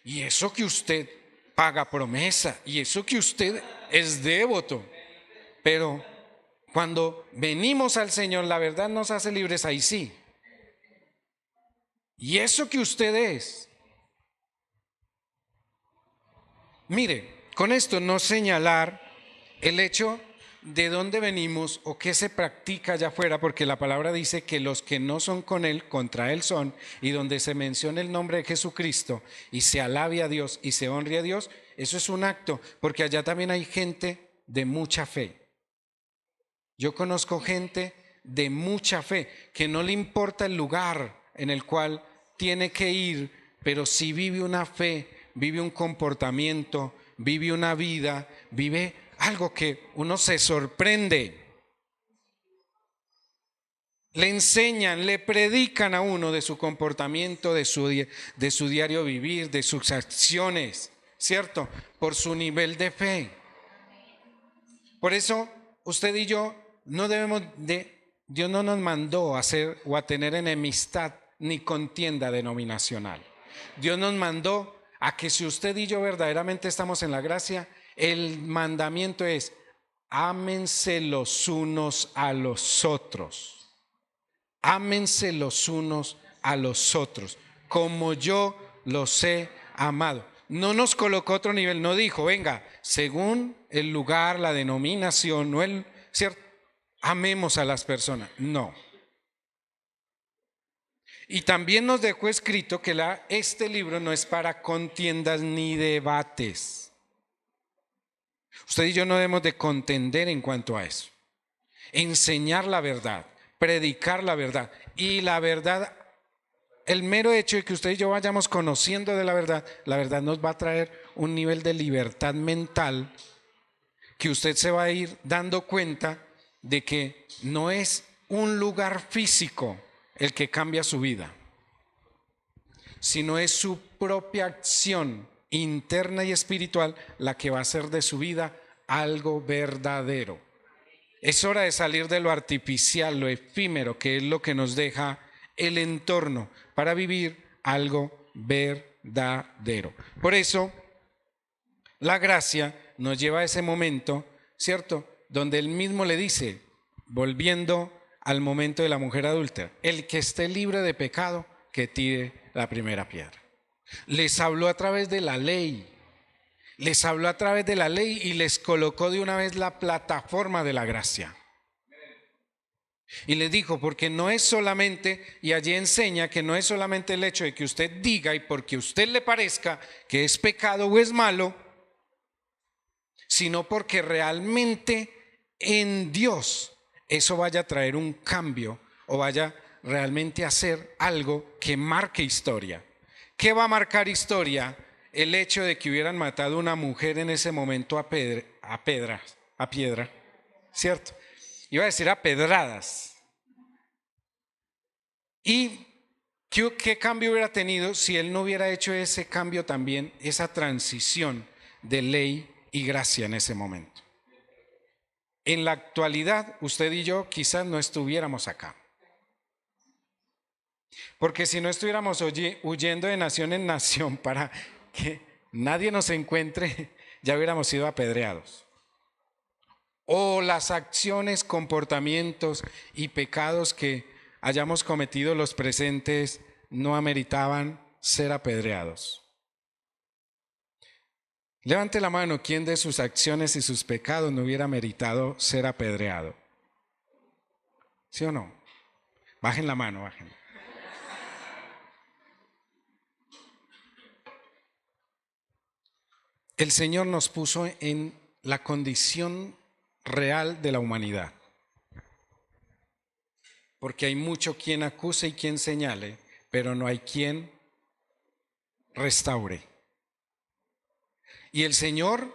A: y eso que usted paga promesa, y eso que usted es devoto. Pero cuando venimos al Señor, la verdad nos hace libres, ahí sí. Y eso que usted es. Mire, con esto no señalar el hecho de dónde venimos o qué se practica allá afuera, porque la palabra dice que los que no son con Él, contra Él son, y donde se menciona el nombre de Jesucristo y se alabe a Dios y se honre a Dios, eso es un acto, porque allá también hay gente de mucha fe. Yo conozco gente de mucha fe, que no le importa el lugar en el cual tiene que ir, pero sí vive una fe, vive un comportamiento, vive una vida, vive algo que uno se sorprende. Le enseñan, le predican a uno de su comportamiento, de su diario vivir, de sus acciones, ¿cierto? Por su nivel de fe. Por eso, usted y yo no debemos Dios no nos mandó a hacer o a tener enemistad ni contienda denominacional. Dios nos mandó a que si usted y yo verdaderamente estamos en la gracia, el mandamiento es: ámense los unos a los otros. Ámense los unos a los otros, como yo los he amado. No nos colocó otro nivel, no dijo, venga, según el lugar, la denominación, no el, ¿cierto? Amemos a las personas. No. Y también nos dejó escrito que este libro no es para contiendas ni debates. Usted y yo no debemos de contender en cuanto a eso. Enseñar la verdad, predicar la verdad. Y la verdad, el mero hecho de que usted y yo vayamos conociendo de la verdad nos va a traer un nivel de libertad mental que usted se va a ir dando cuenta de que no es un lugar físico el que cambia su vida, sino es su propia acción interna y espiritual la que va a hacer de su vida algo verdadero. Es hora de salir de lo artificial, lo efímero, que es lo que nos deja el entorno, para vivir algo verdadero. Por eso, la gracia nos lleva a ese momento, ¿cierto?, donde él mismo le dice, volviendo al momento de la mujer adúltera, el que esté libre de pecado, que tire la primera piedra. Les habló a través de la ley. Les habló a través de la ley y les colocó de una vez la plataforma de la gracia. Y les dijo, porque no es solamente, y allí enseña que no es solamente el hecho de que usted diga y porque a usted le parezca que es pecado o es malo, sino porque realmente en Dios eso vaya a traer un cambio o vaya realmente a hacer algo que marque historia. ¿Qué va a marcar historia? El hecho de que hubieran matado a una mujer en ese momento a piedra, ¿cierto? Iba a decir a pedradas. ¿Y qué cambio hubiera tenido si él no hubiera hecho ese cambio también, esa transición de ley y gracia en ese momento? En la actualidad, usted y yo quizás no estuviéramos acá. Porque si no estuviéramos huyendo de nación en nación para que nadie nos encuentre, ya hubiéramos sido apedreados. O las acciones, comportamientos y pecados que hayamos cometido los presentes no ameritaban ser apedreados. Levante la mano, ¿quién de sus acciones y sus pecados no hubiera meritado ser apedreado? ¿Sí o no? Bajen la mano, bajen. El Señor nos puso en la condición real de la humanidad, porque hay mucho quien acuse y quien señale, pero no hay quien restaure. Y el Señor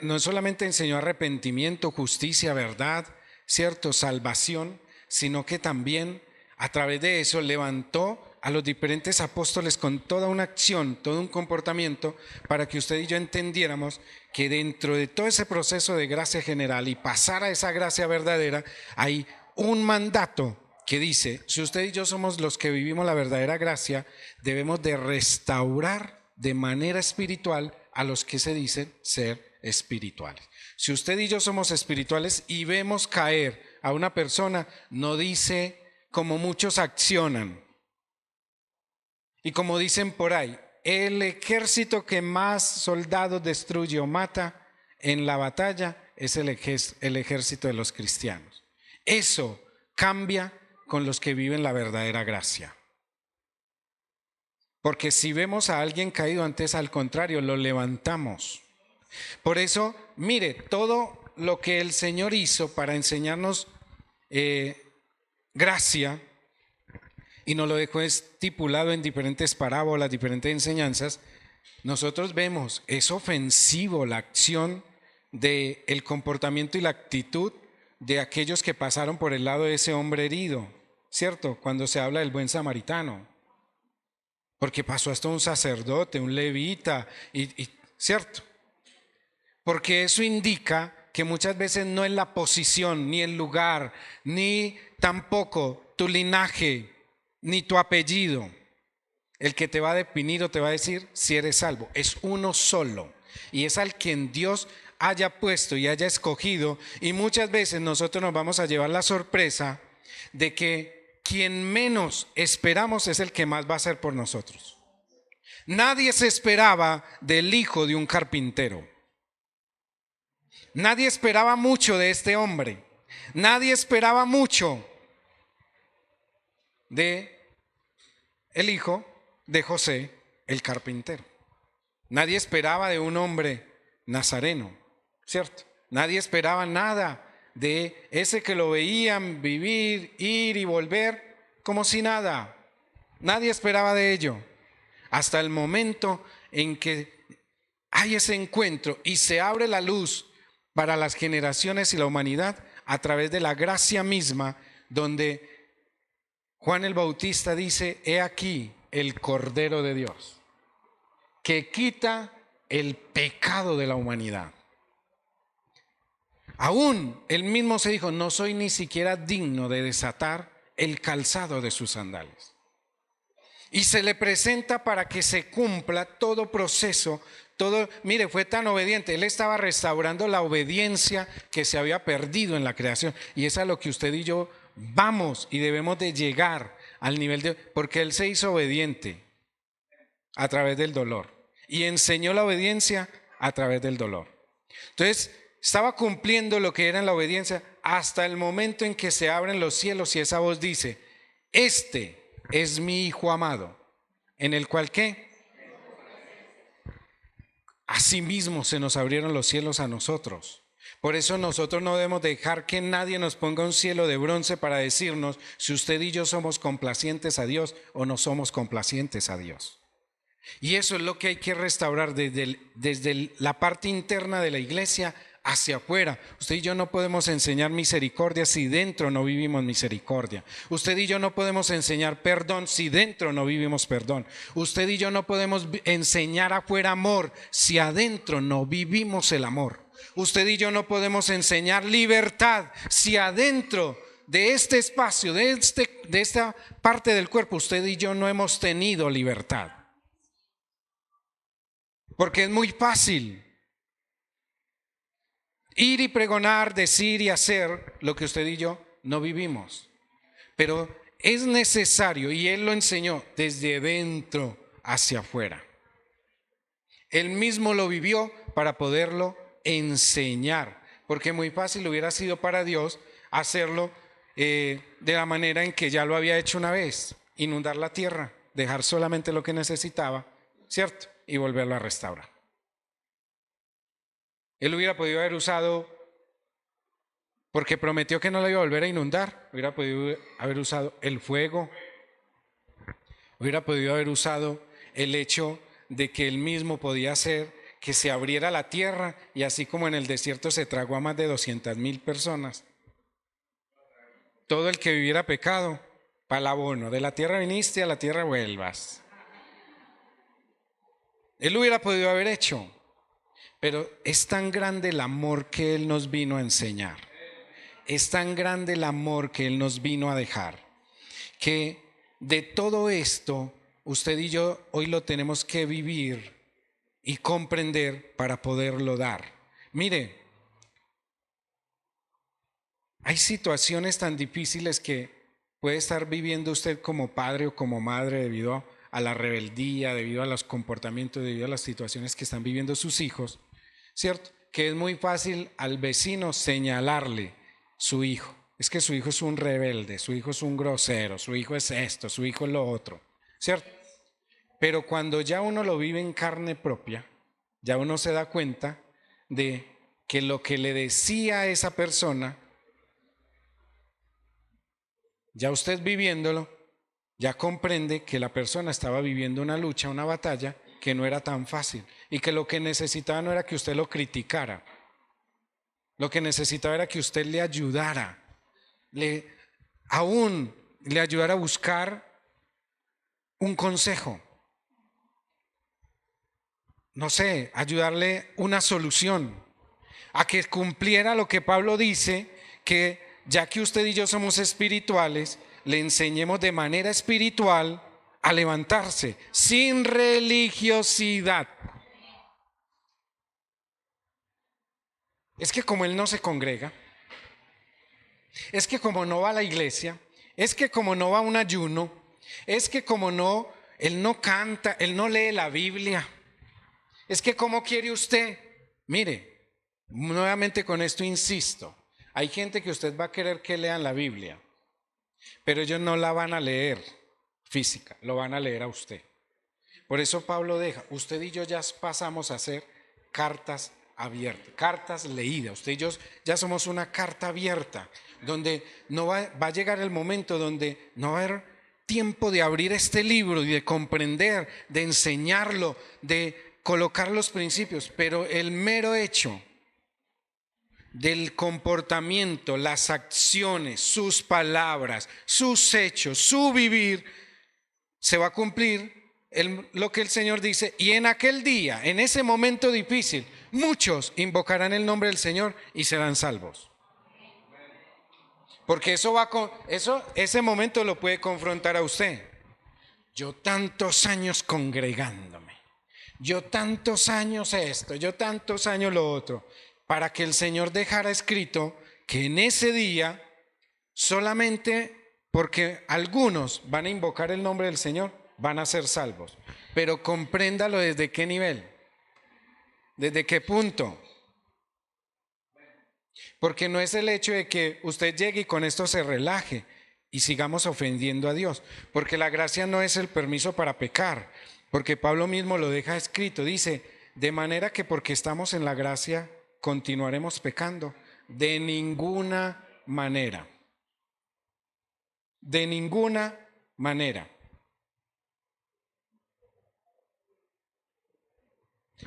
A: no solamente enseñó arrepentimiento, justicia, verdad, cierto, salvación, sino que también a través de eso levantó a los diferentes apóstoles con toda una acción, todo un comportamiento, para que usted y yo entendiéramos que dentro de todo ese proceso de gracia general y pasar a esa gracia verdadera, hay un mandato que dice, si usted y yo somos los que vivimos la verdadera gracia, debemos de restaurar de manera espiritual a los que se dicen ser espirituales. Si usted y yo somos espirituales y vemos caer a una persona, no dice como muchos accionan. Y como dicen por ahí, el ejército que más soldados destruye o mata en la batalla es el ejército de los cristianos. Eso cambia con los que viven la verdadera gracia. Porque si vemos a alguien caído, antes al contrario, lo levantamos. Por eso, mire, todo lo que el Señor hizo para enseñarnos gracia, y nos lo dejó estipulado en diferentes parábolas, diferentes enseñanzas, nosotros vemos, es ofensivo la acción del comportamiento y la actitud de aquellos que pasaron por el lado de ese hombre herido, ¿cierto? Cuando se habla del buen samaritano. Porque pasó hasta un sacerdote, un levita, ¿cierto? Porque eso indica que muchas veces no es la posición, ni el lugar, ni tampoco tu linaje, ni tu apellido el que te va a definir o te va a decir si eres salvo. Es uno solo, y es al quien Dios haya puesto y haya escogido. Y muchas veces nosotros nos vamos a llevar la sorpresa de que quien menos esperamos es el que más va a hacer por nosotros. Nadie se esperaba del hijo de un carpintero. Nadie esperaba mucho de este hombre. Nadie esperaba mucho de el hijo de José, el carpintero. Nadie esperaba de un hombre nazareno, ¿cierto? Nadie esperaba nada de ese que lo veían vivir, ir y volver como si nada. Nadie esperaba de ello. Hasta el momento en que hay ese encuentro y se abre la luz para las generaciones y la humanidad a través de la gracia misma, donde Juan el Bautista dice: he aquí el Cordero de Dios, que quita el pecado de la humanidad. Aún él mismo se dijo: no soy ni siquiera digno de desatar el calzado de sus sandalias. Y se le presenta para que se cumpla todo proceso, todo. Mire, fue tan obediente, él estaba restaurando la obediencia que se había perdido en la creación. Y es a lo que usted y yo vamos y debemos de llegar al nivel de, porque él se hizo obediente a través del dolor y enseñó la obediencia a través del dolor. Entonces, estaba cumpliendo lo que era en la obediencia hasta el momento en que se abren los cielos y esa voz dice: este es mi Hijo amado, en el cual ¿qué? Asimismo se nos abrieron los cielos a nosotros. Por eso nosotros no debemos dejar que nadie nos ponga un cielo de bronce para decirnos si usted y yo somos complacientes a Dios o no somos complacientes a Dios. Y eso es lo que hay que restaurar desde la parte interna de la iglesia hacia afuera. Usted y yo no podemos enseñar misericordia si dentro no vivimos misericordia. Usted y yo no podemos enseñar perdón si dentro no vivimos perdón. Usted y yo no podemos enseñar afuera amor si adentro no vivimos el amor. Usted y yo no podemos enseñar libertad si adentro de este espacio, de esta parte del cuerpo, usted y yo no hemos tenido libertad. Porque es muy fácil ir y pregonar, decir y hacer lo que usted y yo no vivimos. Pero es necesario, y Él lo enseñó, desde dentro hacia afuera. Él mismo lo vivió para poderlo enseñar. Porque muy fácil hubiera sido para Dios hacerlo de la manera en que ya lo había hecho una vez: inundar la tierra, dejar solamente lo que necesitaba, ¿cierto? Y volverlo a restaurar. Él hubiera podido haber usado, porque prometió que no lo iba a volver a inundar, hubiera podido haber usado el fuego, hubiera podido haber usado el hecho de que él mismo podía hacer que se abriera la tierra, y así como en el desierto se tragó a más de 200,000 personas, todo el que viviera pecado, para el abono, de la tierra viniste, a la tierra vuelvas. Él lo hubiera podido haber hecho, pero es tan grande el amor que Él nos vino a enseñar, es tan grande el amor que Él nos vino a dejar, que de todo esto usted y yo hoy lo tenemos que vivir y comprender para poderlo dar. Mire, hay situaciones tan difíciles que puede estar viviendo usted como padre o como madre debido a la rebeldía, debido a los comportamientos, debido a las situaciones que están viviendo sus hijos, ¿cierto? que es muy fácil al vecino señalarle su hijo. Es que su hijo es un rebelde, su hijo es un grosero, su hijo es esto, su hijo es lo otro, ¿cierto? Pero cuando ya uno lo vive en carne propia, ya uno se da cuenta de que lo que le decía a esa persona, ya usted viviéndolo, ya comprende que la persona estaba viviendo una lucha, una batalla que no era tan fácil y que lo que necesitaba no era que usted lo criticara, lo que necesitaba era que usted le ayudara, aún le ayudara a buscar un consejo, no sé, ayudarle una solución, a que cumpliera lo que Pablo dice, que ya que usted y yo somos espirituales, le enseñemos de manera espiritual a levantarse, sin religiosidad. Es que como él no se congrega, es que como no va a la iglesia, es que como no va a un ayuno, es que como no, él no canta, él no lee la Biblia, es que como quiere usted, mire, nuevamente con esto insisto, hay gente que usted va a querer que lean la Biblia, pero ellos no la van a leer física, lo van a leer a usted. Por eso Pablo deja, usted y yo ya pasamos a hacer cartas abiertas, cartas leídas. Usted y yo ya somos una carta abierta, donde no va a llegar el momento donde no va a haber tiempo de abrir este libro y de comprender, de enseñarlo, de colocar los principios, pero el mero hecho del comportamiento, las acciones, sus palabras, sus hechos, su vivir, se va a cumplir lo que el Señor dice, y en aquel día, en ese momento difícil, muchos invocarán el nombre del Señor y serán salvos. Porque ese momento lo puede confrontar a usted. Yo tantos años congregándome, yo tantos años esto, yo tantos años lo otro, para que el Señor dejara escrito que en ese día, solamente porque algunos van a invocar el nombre del Señor, van a ser salvos. Pero compréndalo desde qué nivel, desde qué punto. Porque no es el hecho de que usted llegue y con esto se relaje y sigamos ofendiendo a Dios. Porque la gracia no es el permiso para pecar. Porque Pablo mismo lo deja escrito. Dice, de manera que porque estamos en la gracia, continuaremos pecando. De ninguna manera. De ninguna manera.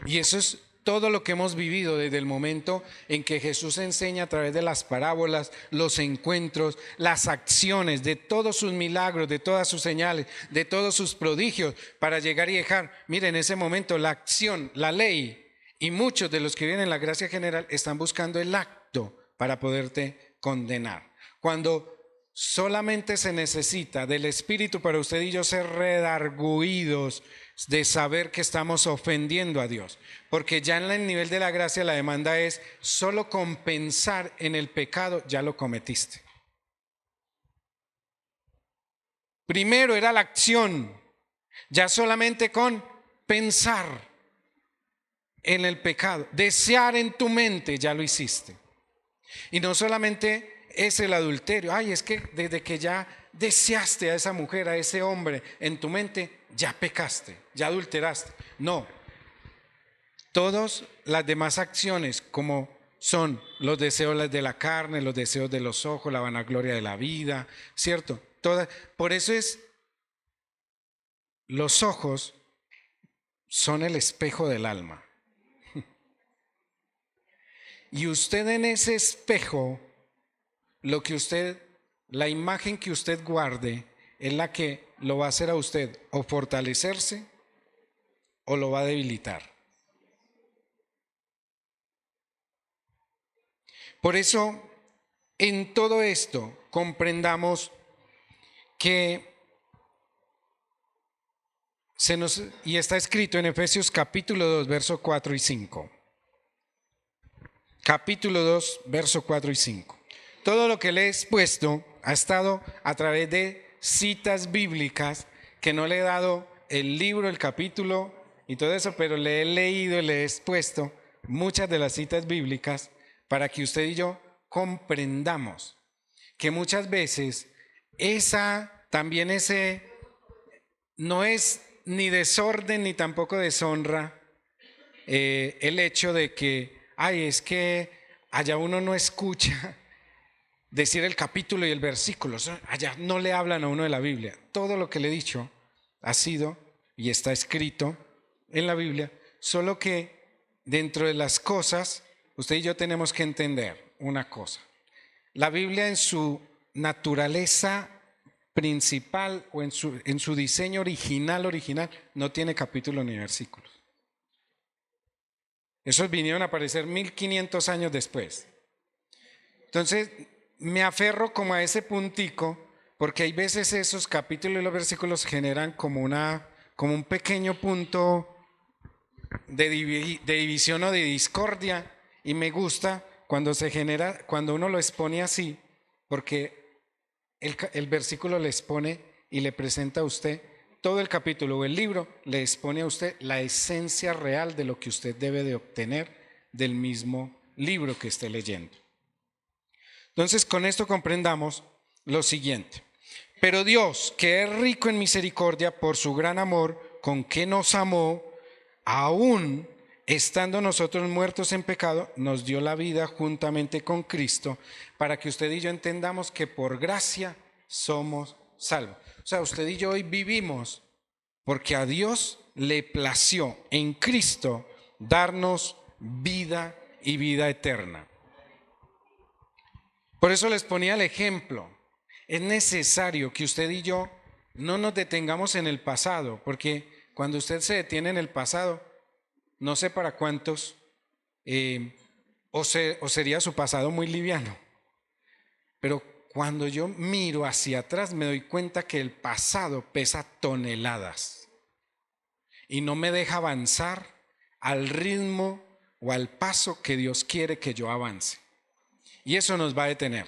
A: Y eso es todo lo que hemos vivido desde el momento en que Jesús enseña a través de las parábolas, los encuentros, las acciones, de todos sus milagros, de todas sus señales, de todos sus prodigios, para llegar y dejar, miren, en ese momento la acción, la ley, y muchos de los que vienen en la gracia general están buscando el acto para poderte condenar. Cuando solamente se necesita del Espíritu para usted y yo ser redarguidos de saber que estamos ofendiendo a Dios, porque ya en el nivel de la gracia la demanda es solo compensar en el pecado, ya lo cometiste. Primero era la acción, ya solamente con pensar en el pecado, desear en tu mente, ya lo hiciste. Y no solamente es el adulterio, ay, es que desde que ya deseaste a esa mujer, a ese hombre en tu mente, ya pecaste, ya adulteraste. No, todas las demás acciones, como son los deseos de la carne, los deseos de los ojos, la vanagloria de la vida, ¿cierto? Por eso los ojos son el espejo del alma. Y usted en ese espejo, la imagen que usted guarde es la que lo va a hacer a usted o fortalecerse o lo va a debilitar. Por eso, en todo esto, comprendamos que y está escrito en Efesios capítulo 2, versos 4 y 5. Capítulo 2, versos 4 y 5. Todo lo que le he expuesto ha estado a través de citas bíblicas que no le he dado el libro, el capítulo y todo eso, pero le he leído, le he expuesto muchas de las citas bíblicas para que usted y yo comprendamos que muchas veces ese no es ni desorden ni tampoco deshonra el hecho de que, es que allá uno no escucha decir el capítulo y el versículo, allá no le hablan a uno de la Biblia. Todo lo que le he dicho ha sido y está escrito en la Biblia, solo que dentro de las cosas, usted y yo tenemos que entender una cosa. La Biblia en su naturaleza principal o en su diseño original, no tiene capítulo ni versículos. Esos vinieron a aparecer 1500 años después. Entonces, me aferro como a ese puntico, porque hay veces esos capítulos y los versículos generan como un pequeño punto de división o de discordia, y me gusta cuando uno lo expone así, porque el versículo le expone y le presenta a usted todo el capítulo, o el libro le expone a usted la esencia real de lo que usted debe de obtener del mismo libro que esté leyendo. Entonces, con esto comprendamos lo siguiente. Pero Dios, que es rico en misericordia por su gran amor con que nos amó, aún estando nosotros muertos en pecado, nos dio la vida juntamente con Cristo, para que usted y yo entendamos que por gracia somos salvos. O sea, usted y yo hoy vivimos porque a Dios le plació en Cristo darnos vida y vida eterna. Por eso les ponía el ejemplo. Es necesario que usted y yo no nos detengamos en el pasado, porque cuando usted se detiene en el pasado, no sé para cuántos, o sería su pasado muy liviano, pero cuando yo miro hacia atrás me doy cuenta que el pasado pesa toneladas y no me deja avanzar al ritmo o al paso que Dios quiere que yo avance. Y eso nos va a detener.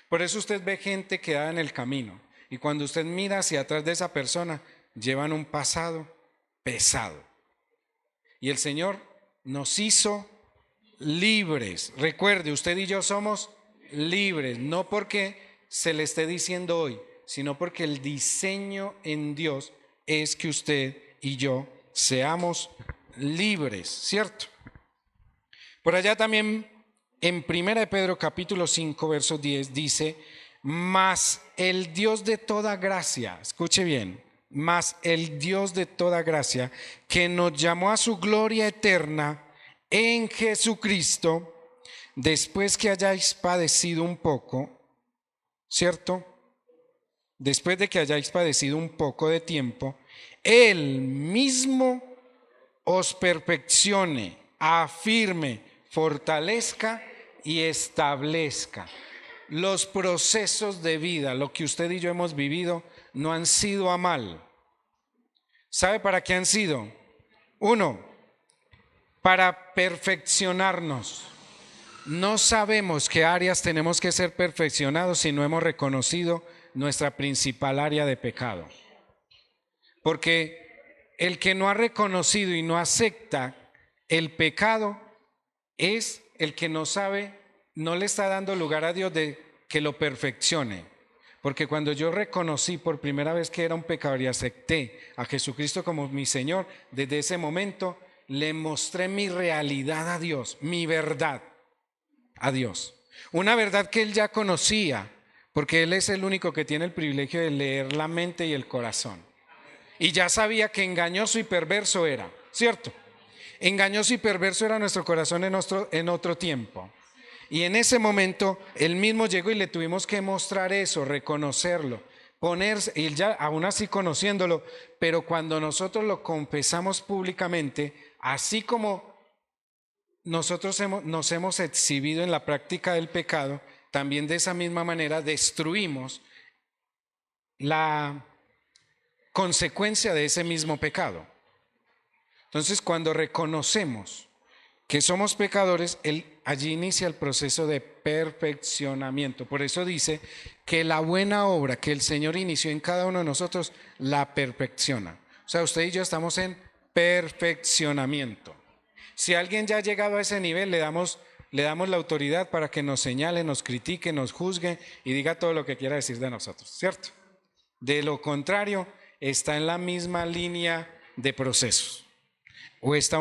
A: Por eso usted ve gente quedada en el camino, y cuando usted mira hacia atrás de esa persona, llevan un pasado pesado. Y el Señor nos hizo libres. Recuerde, usted y yo somos libres, no porque se le esté diciendo hoy, sino porque el diseño en Dios es que usted y yo seamos libres, ¿cierto? Por allá también en 1 Pedro capítulo 5 verso 10 dice: mas el Dios de toda gracia, escuche bien, mas el Dios de toda gracia, que nos llamó a su gloria eterna en Jesucristo, después que hayáis padecido un poco, ¿cierto? Después de que hayáis padecido un poco de tiempo, Él mismo os perfeccione, afirme, fortalezca y establezca. Los procesos de vida, lo que usted y yo hemos vivido, no han sido a mal. ¿Sabe para qué han sido? Uno, para perfeccionarnos. No sabemos qué áreas tenemos que ser perfeccionados si no hemos reconocido nuestra principal área de pecado. Porque el que no ha reconocido y no acepta el pecado es el que no sabe, no le está dando lugar a Dios de que lo perfeccione. Porque cuando yo reconocí por primera vez que era un pecador y acepté a Jesucristo como mi Señor, desde ese momento le mostré mi realidad a Dios, mi verdad a Dios. Una verdad que Él ya conocía, porque Él es el único que tiene el privilegio de leer la mente y el corazón. Y ya sabía que engañoso y perverso era, ¿cierto? Engañoso y perverso era nuestro corazón en otro tiempo. Y en ese momento Él mismo llegó y le tuvimos que mostrar eso, reconocerlo, ponerse, y ya aún así conociéndolo, pero cuando nosotros lo confesamos públicamente, así como nosotros nos hemos exhibido en la práctica del pecado, también de esa misma manera destruimos la consecuencia de ese mismo pecado. Entonces, cuando reconocemos que somos pecadores, allí inicia el proceso de perfeccionamiento. Por eso dice que la buena obra que el Señor inició en cada uno de nosotros, la perfecciona. O sea, usted y yo estamos en perfeccionamiento. Si alguien ya ha llegado a ese nivel, le damos la autoridad para que nos señale, nos critique, nos juzgue y diga todo lo que quiera decir de nosotros, ¿cierto? De lo contrario, está en la misma línea de procesos. O está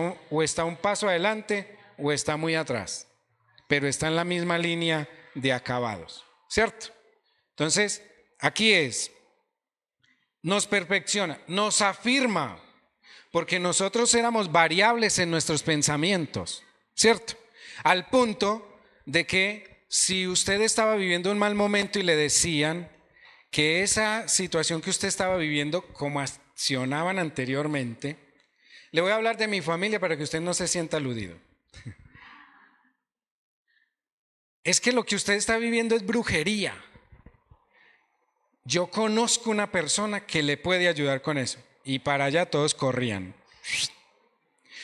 A: un paso adelante o está muy atrás, pero está en la misma línea de acabados, ¿cierto? Entonces, aquí nos perfecciona, nos afirma, porque nosotros éramos variables en nuestros pensamientos, ¿cierto? Al punto de que si usted estaba viviendo un mal momento y le decían que esa situación que usted estaba viviendo, como accionaban anteriormente, le voy a hablar de mi familia para que usted no se sienta aludido. Es que lo que usted está viviendo es brujería. Yo conozco una persona que le puede ayudar con eso. Y para allá todos corrían.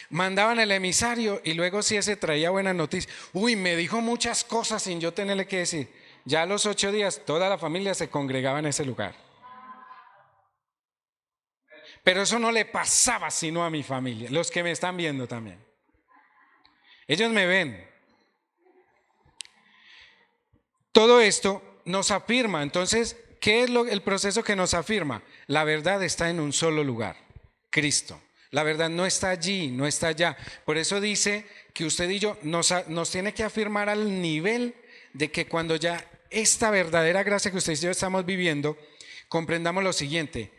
A: Mandaban el emisario y luego si ese traía buenas noticias. Uy, me dijo muchas cosas sin yo tenerle que decir. Ya a los 8 días toda la familia se congregaba en ese lugar. Pero eso no le pasaba sino a mi familia, los que me están viendo también. Ellos me ven. Todo esto nos afirma. Entonces, ¿qué es el proceso que nos afirma? La verdad está en un solo lugar, Cristo. La verdad no está allí, no está allá. Por eso dice que usted y yo nos tiene que afirmar al nivel de que cuando ya esta verdadera gracia que usted y yo estamos viviendo, comprendamos lo siguiente.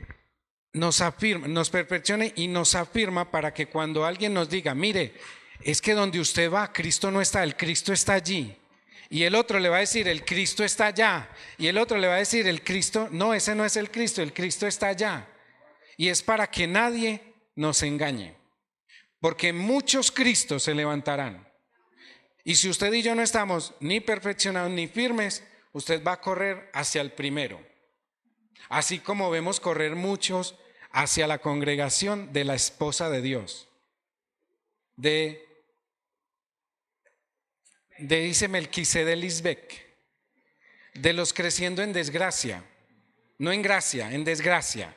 A: Nos afirma, nos perfeccione y nos afirma para que cuando alguien nos diga, mire, es que donde usted va, Cristo no está, el Cristo está allí. Y el otro le va a decir, el Cristo está allá. Y el otro le va a decir, el Cristo, no, ese no es el Cristo está allá. Y es para que nadie nos engañe. Porque muchos Cristos se levantarán. Y si usted y yo no estamos ni perfeccionados ni firmes, usted va a correr hacia el primero. Así como vemos correr muchos hacia la congregación de la esposa de Dios. Dice Melquisedec Lisbeth, de los creciendo en desgracia, no en gracia, en desgracia,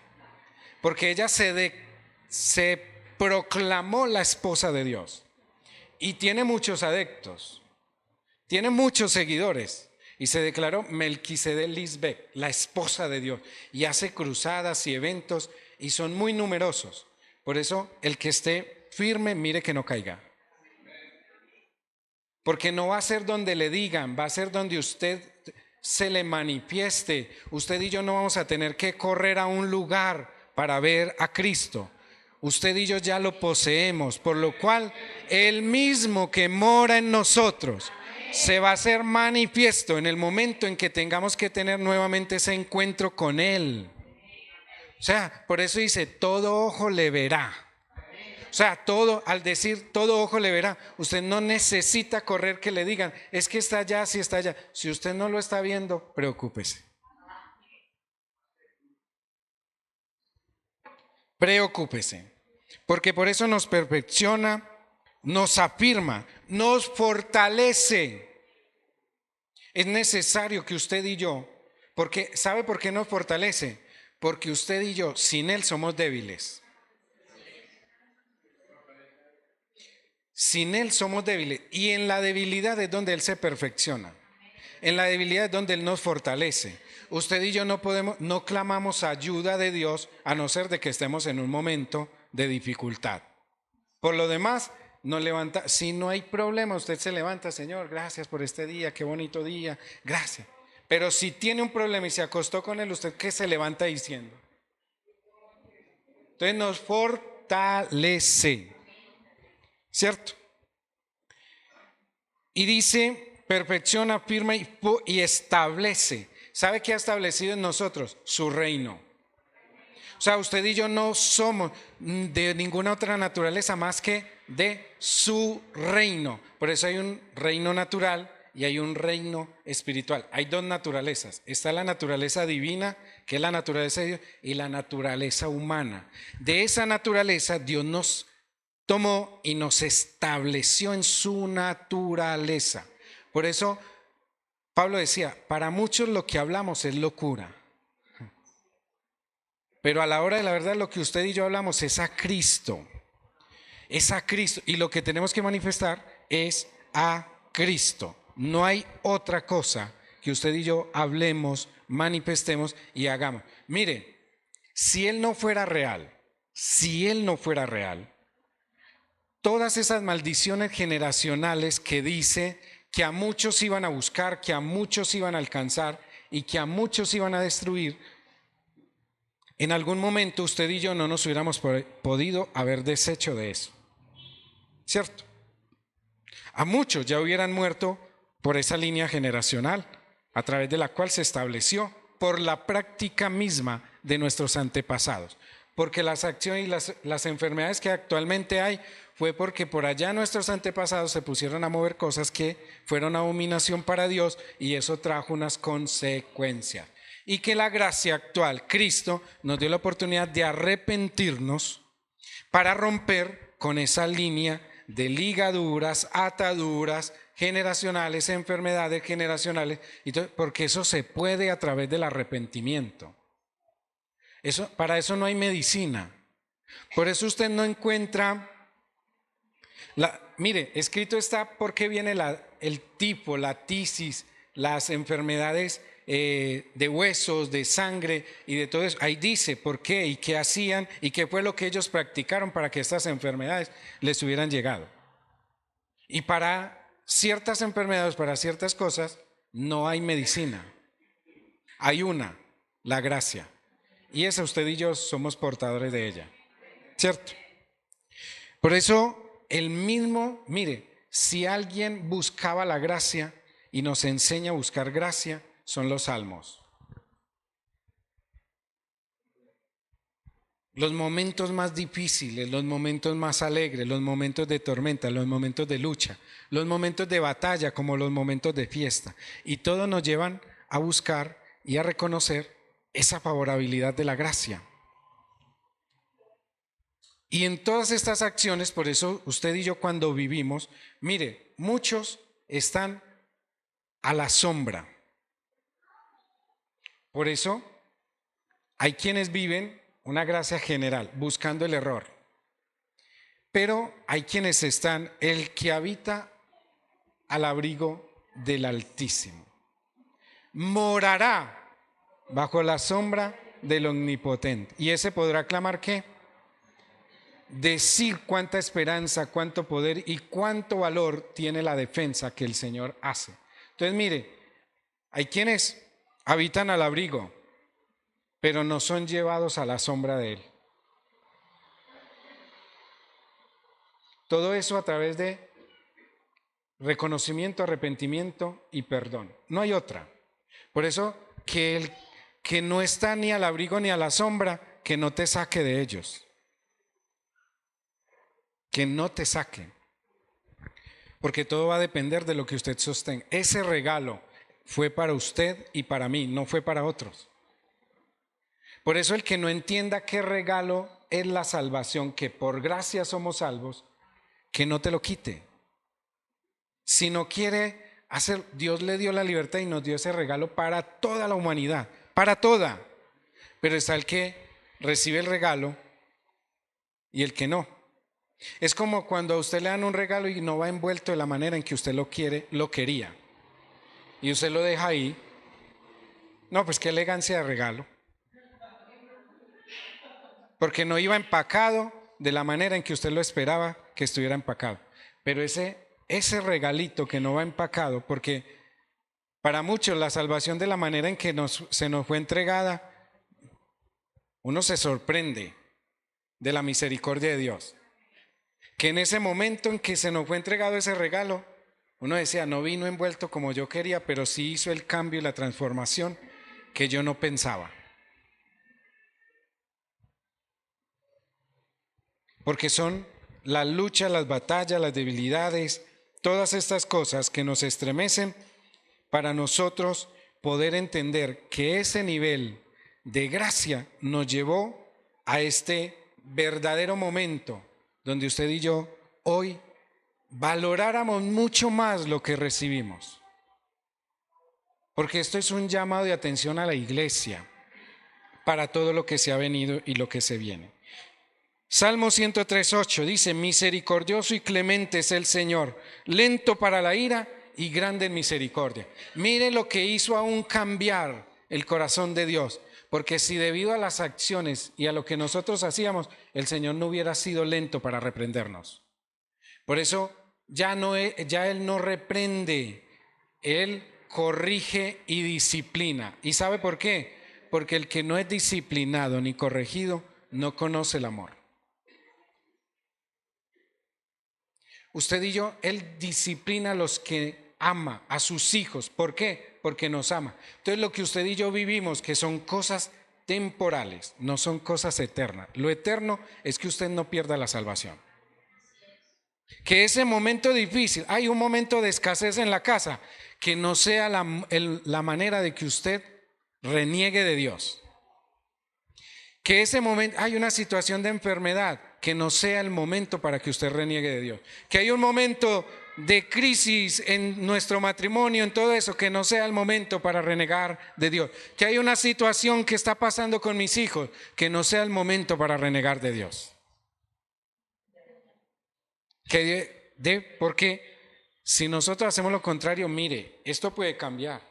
A: porque ella se proclamó la esposa de Dios y tiene muchos adeptos, tiene muchos seguidores y se declaró Melquisedec Lisbeth, la esposa de Dios, y hace cruzadas y eventos y son muy numerosos. Por eso el que esté firme, mire que no caiga. Porque no va a ser donde le digan, va a ser donde usted se le manifieste. Usted y yo no vamos a tener que correr a un lugar para ver a Cristo. Usted y yo ya lo poseemos, por lo cual el mismo que mora en nosotros se va a hacer manifiesto en el momento en que tengamos que tener nuevamente ese encuentro con Él. O sea, por eso dice, todo ojo le verá. O sea, al decir todo ojo le verá, usted no necesita correr que le digan, es que está allá, sí está allá. Si usted no lo está viendo, preocúpese. Preocúpese. Porque por eso nos perfecciona, nos afirma, nos fortalece. Es necesario que usted y yo, porque ¿sabe por qué nos fortalece? Porque usted y yo, sin Él somos débiles. Sin Él somos débiles y en la debilidad es donde Él se perfecciona. En la debilidad es donde Él nos fortalece. Usted y yo no clamamos ayuda de Dios a no ser de que estemos en un momento de dificultad. Por lo demás, si no hay problema, usted se levanta, Señor, gracias por este día, qué bonito día, gracias. Pero si tiene un problema y se acostó con Él, ¿usted qué se levanta diciendo? Entonces nos fortalece. ¿Cierto? Y dice, perfecciona, firma y establece. ¿Sabe qué ha establecido en nosotros? Su reino. O sea, usted y yo no somos de ninguna otra naturaleza más que de su reino. Por eso hay un reino natural y hay un reino espiritual. Hay dos naturalezas. Está la naturaleza divina, que es la naturaleza de Dios, y la naturaleza humana. De esa naturaleza Dios nos tomó y nos estableció en su naturaleza. Por eso Pablo decía, para muchos lo que hablamos es locura. Pero a la hora de la verdad lo que usted y yo hablamos es a Cristo. Es a Cristo. Y lo que tenemos que manifestar es a Cristo. No hay otra cosa que usted y yo hablemos, manifestemos y hagamos. Mire, si Él no fuera real, todas esas maldiciones generacionales que dice que a muchos iban a buscar, que a muchos iban a alcanzar y que a muchos iban a destruir, en algún momento usted y yo no nos hubiéramos podido haber deshecho de eso, ¿cierto? A muchos ya hubieran muerto por esa línea generacional a través de la cual se estableció, por la práctica misma de nuestros antepasados. Porque las acciones y las enfermedades que actualmente hay fue porque por allá nuestros antepasados se pusieron a mover cosas que fueron abominación para Dios y eso trajo unas consecuencias. Y que la gracia actual, Cristo, nos dio la oportunidad de arrepentirnos para romper con esa línea de ligaduras, ataduras generacionales, enfermedades generacionales, porque eso se puede a través del arrepentimiento. Para eso no hay medicina. Por eso usted no encuentra, mire, escrito está por qué viene el tifo, la tisis, las enfermedades de huesos, de sangre y de todo eso. Ahí dice por qué y qué hacían y qué fue lo que ellos practicaron para que estas enfermedades les hubieran llegado. Y para ciertas enfermedades, para ciertas cosas, no hay medicina. Hay una, la gracia. Y esa usted y yo somos portadores de ella, ¿cierto? Por eso, mire, si alguien buscaba la gracia y nos enseña a buscar gracia, son los salmos. Los momentos más difíciles, los momentos más alegres, los momentos de tormenta, los momentos de lucha, los momentos de batalla como los momentos de fiesta. Y todos nos llevan a buscar y a reconocer esa favorabilidad de la gracia. Y en todas estas acciones, por eso usted y yo cuando vivimos, mire, muchos están a la sombra. Por eso hay quienes viven una gracia general, buscando el error. Pero hay quienes están, el que habita al abrigo del Altísimo, morará bajo la sombra del Omnipotente. Y ese podrá clamar ¿qué? Decir cuánta esperanza, cuánto poder y cuánto valor tiene la defensa que el Señor hace. Entonces mire, hay quienes habitan al abrigo, pero no son llevados a la sombra de Él. Todo eso a través de reconocimiento, arrepentimiento y perdón. No hay otra. Por eso que el que no está ni al abrigo ni a la sombra, que no te saque de ellos. Que no te saque. Porque todo va a depender de lo que usted sostenga. Ese regalo fue para usted y para mí, no fue para otros. Por eso el que no entienda qué regalo es la salvación, que por gracia somos salvos, que no te lo quite. Si no quiere hacer, Dios le dio la libertad y nos dio ese regalo para toda la humanidad, para toda. Pero está el que recibe el regalo y el que no. Es como cuando a usted le dan un regalo y no va envuelto de la manera en que usted lo quería. Y usted lo deja ahí. No, pues qué elegancia de regalo. Porque no iba empacado de la manera en que usted lo esperaba que estuviera empacado. Pero ese regalito que no va empacado, porque para muchos la salvación de la manera en que se nos fue entregada, uno se sorprende de la misericordia de Dios. Que en ese momento en que se nos fue entregado ese regalo, uno decía, no vino envuelto como yo quería, pero sí hizo el cambio y la transformación que yo no pensaba. Porque son la lucha, las batallas, las debilidades, todas estas cosas que nos estremecen para nosotros poder entender que ese nivel de gracia nos llevó a este verdadero momento donde usted y yo hoy valoráramos mucho más lo que recibimos. Porque esto es un llamado de atención a la iglesia para todo lo que se ha venido y lo que se viene. Salmo 103:8 dice, misericordioso y clemente es el Señor, lento para la ira y grande en misericordia. Mire lo que hizo aún cambiar el corazón de Dios, porque si debido a las acciones y a lo que nosotros hacíamos, el Señor no hubiera sido lento para reprendernos. Por eso ya Él no reprende, Él corrige y disciplina. ¿Y sabe por qué? Porque el que no es disciplinado ni corregido no conoce el amor. Usted y yo, Él disciplina a los que ama, a sus hijos. ¿Por qué? Porque nos ama. Entonces lo que usted y yo vivimos, que son cosas temporales, no son cosas eternas. Lo eterno es que usted no pierda la salvación. Que ese momento difícil, hay un momento de escasez en la casa, que no sea la manera de que usted reniegue de Dios. Que ese momento, hay una situación de enfermedad, que no sea el momento para que usted reniegue de Dios. Que hay un momento de crisis en nuestro matrimonio, en todo eso, que no sea el momento para renegar de Dios. Que hay una situación que está pasando con mis hijos, que no sea el momento para renegar de Dios. Porque si nosotros hacemos lo contrario, mire, esto puede cambiar.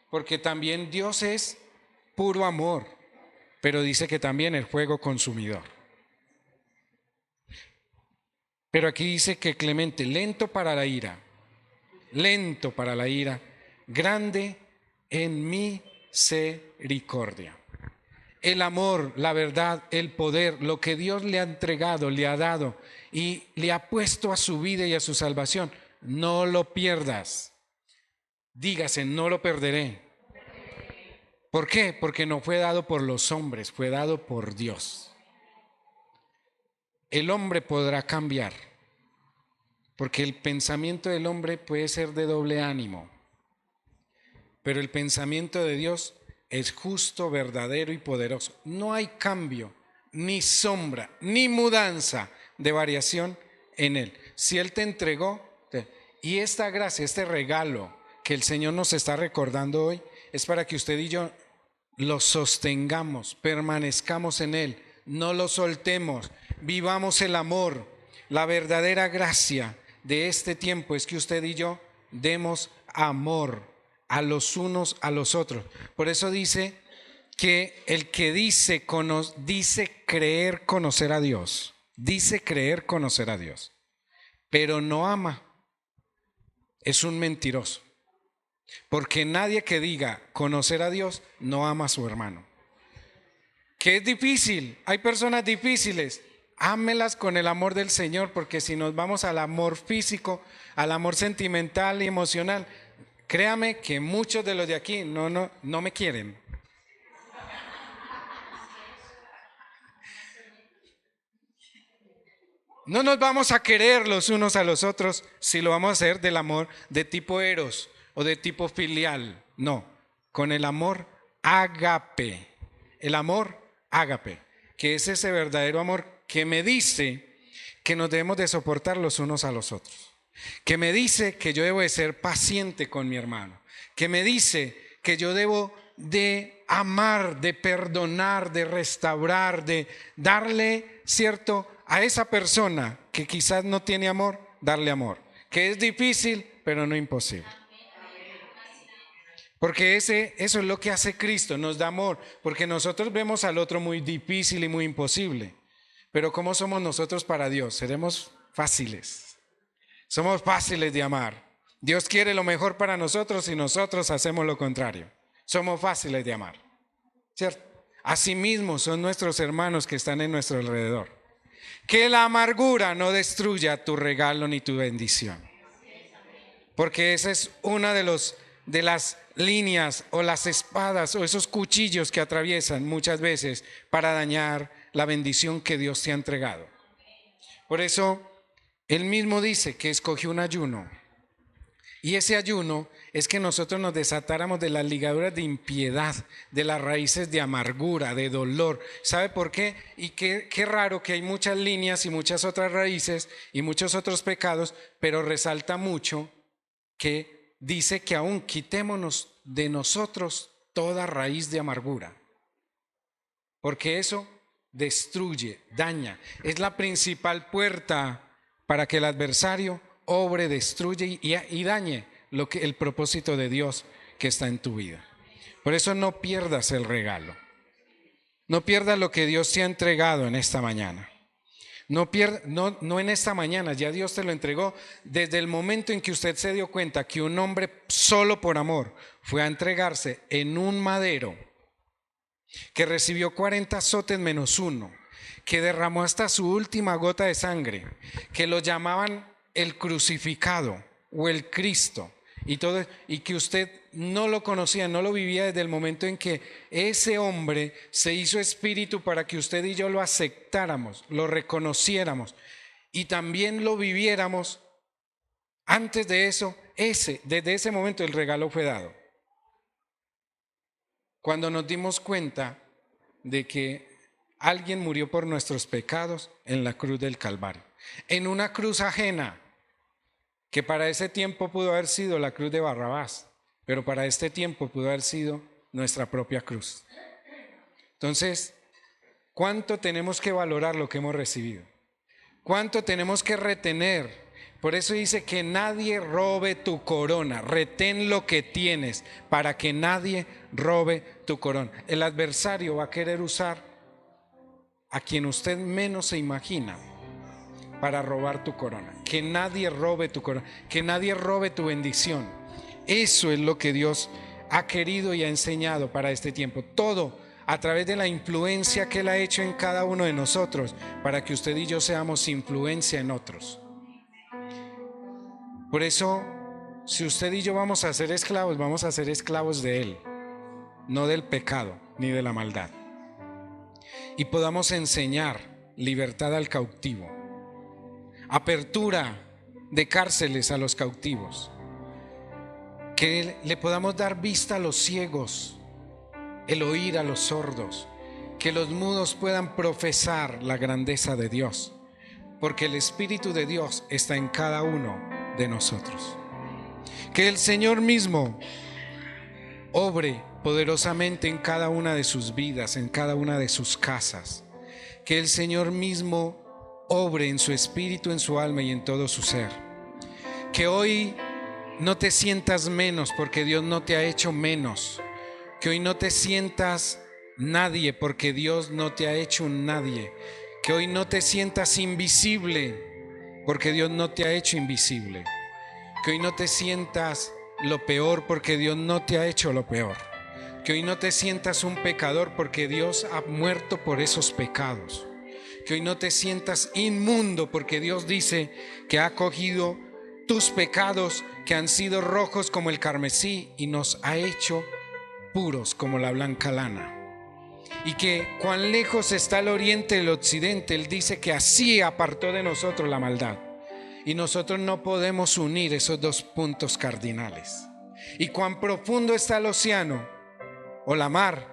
A: Porque también Dios es puro amor, pero dice que también el fuego consumidor. Pero aquí dice que clemente, lento para la ira, grande en misericordia. El amor, la verdad, el poder, lo que Dios le ha entregado, le ha dado y le ha puesto a su vida y a su salvación, no lo pierdas. Dígase, no lo perderé. ¿Por qué? Porque no fue dado por los hombres, fue dado por Dios. El hombre podrá cambiar, porque el pensamiento del hombre puede ser de doble ánimo, pero el pensamiento de Dios es justo, verdadero y poderoso. No hay cambio, ni sombra, ni mudanza de variación en él. Si Él te entregó, y esta gracia, este regalo que el Señor nos está recordando hoy, es para que usted y yo lo sostengamos, permanezcamos en Él, no lo soltemos, vivamos el amor. La verdadera gracia de este tiempo es que usted y yo demos amor a los unos a los otros. Por eso dice que el que dice creer conocer a Dios, pero no ama, es un mentiroso. Porque nadie que diga conocer a Dios no ama a su hermano. Que es difícil, hay personas difíciles, ámelas con el amor del Señor, porque si nos vamos al amor físico, al amor sentimental y emocional, créame que muchos de los de aquí no me quieren. No nos vamos a querer los unos a los otros si lo vamos a hacer del amor de tipo eros o de tipo filial. No, con el amor ágape. El amor ágape, que es ese verdadero amor que me dice que nos debemos de soportar los unos a los otros. Que me dice que yo debo de ser paciente con mi hermano. Que me dice que yo debo de amar, de perdonar, de restaurar, de darle, ¿cierto?, a esa persona que quizás no tiene amor, darle amor. Que es difícil, pero no imposible. Porque eso es lo que hace Cristo, nos da amor. Porque nosotros vemos al otro muy difícil y muy imposible. Pero ¿cómo somos nosotros para Dios? Seremos fáciles. Somos fáciles de amar. Dios quiere lo mejor para nosotros y nosotros hacemos lo contrario. Somos fáciles de amar, ¿cierto? Asimismo son nuestros hermanos que están en nuestro alrededor. Que la amargura no destruya tu regalo ni tu bendición. Porque esa es una de las líneas o las espadas o esos cuchillos que atraviesan muchas veces para dañar la bendición que Dios te ha entregado. Por eso Él mismo dice que escogió un ayuno. Y ese ayuno es que nosotros nos desatáramos de las ligaduras de impiedad, de las raíces de amargura, de dolor. ¿Sabe por qué? Y qué raro que hay muchas líneas y muchas otras raíces y muchos otros pecados, pero resalta mucho que dice que aún quitémonos de nosotros toda raíz de amargura. Porque eso destruye, daña. Es la principal puerta para que el adversario obre, destruye y dañe el propósito de Dios que está en tu vida. Por eso no pierdas el regalo. No pierdas lo que Dios te ha entregado en esta mañana. No en esta mañana, ya Dios te lo entregó desde el momento en que usted se dio cuenta que un hombre solo por amor fue a entregarse en un madero, que recibió 40 azotes menos uno, que derramó hasta su última gota de sangre, que lo llamaban el crucificado o el Cristo, y que usted no lo conocía, no lo vivía desde el momento en que ese hombre se hizo espíritu para que usted y yo lo aceptáramos, lo reconociéramos y también lo viviéramos. Antes de eso, desde ese momento el regalo fue dado. Cuando nos dimos cuenta de que alguien murió por nuestros pecados en la cruz del Calvario, en una cruz ajena, que para ese tiempo pudo haber sido la cruz de Barrabás, pero para este tiempo pudo haber sido nuestra propia cruz. Entonces, ¿cuánto tenemos que valorar lo que hemos recibido? ¿Cuánto tenemos que retener? Por eso dice que nadie robe tu corona. Retén lo que tienes para que nadie robe tu corona. El adversario va a querer usar a quien usted menos se imagina para robar tu corona. Que nadie robe tu corona, que nadie robe tu bendición. Eso es lo que Dios ha querido y ha enseñado para este tiempo. Todo a través de la influencia que Él ha hecho en cada uno de nosotros, para que usted y yo seamos influencia en otros. Por eso, si usted y yo vamos a ser esclavos de Él, no del pecado ni de la maldad. Y podamos enseñar libertad al cautivo, apertura de cárceles a los cautivos, que le podamos dar vista a los ciegos, el oír a los sordos, que los mudos puedan profesar la grandeza de Dios, porque el Espíritu de Dios está en cada uno de nosotros. Que el Señor mismo obre poderosamente en cada una de sus vidas, en cada una de sus casas. Que el Señor mismo obre en su espíritu, en su alma y en todo su ser. Que hoy no te sientas menos porque Dios no te ha hecho menos. Que hoy no te sientas nadie porque Dios no te ha hecho un nadie. Que hoy no te sientas invisible porque Dios no te ha hecho invisible. Que hoy no te sientas lo peor porque Dios no te ha hecho lo peor. Que hoy no te sientas un pecador porque Dios ha muerto por esos pecados. Que hoy no te sientas inmundo porque Dios dice que ha cogido tus pecados que han sido rojos como el carmesí y nos ha hecho puros como la blanca lana. Y que cuán lejos está el oriente del occidente, Él dice que así apartó de nosotros la maldad. Y nosotros no podemos unir esos dos puntos cardinales. Y cuán profundo está el océano o la mar,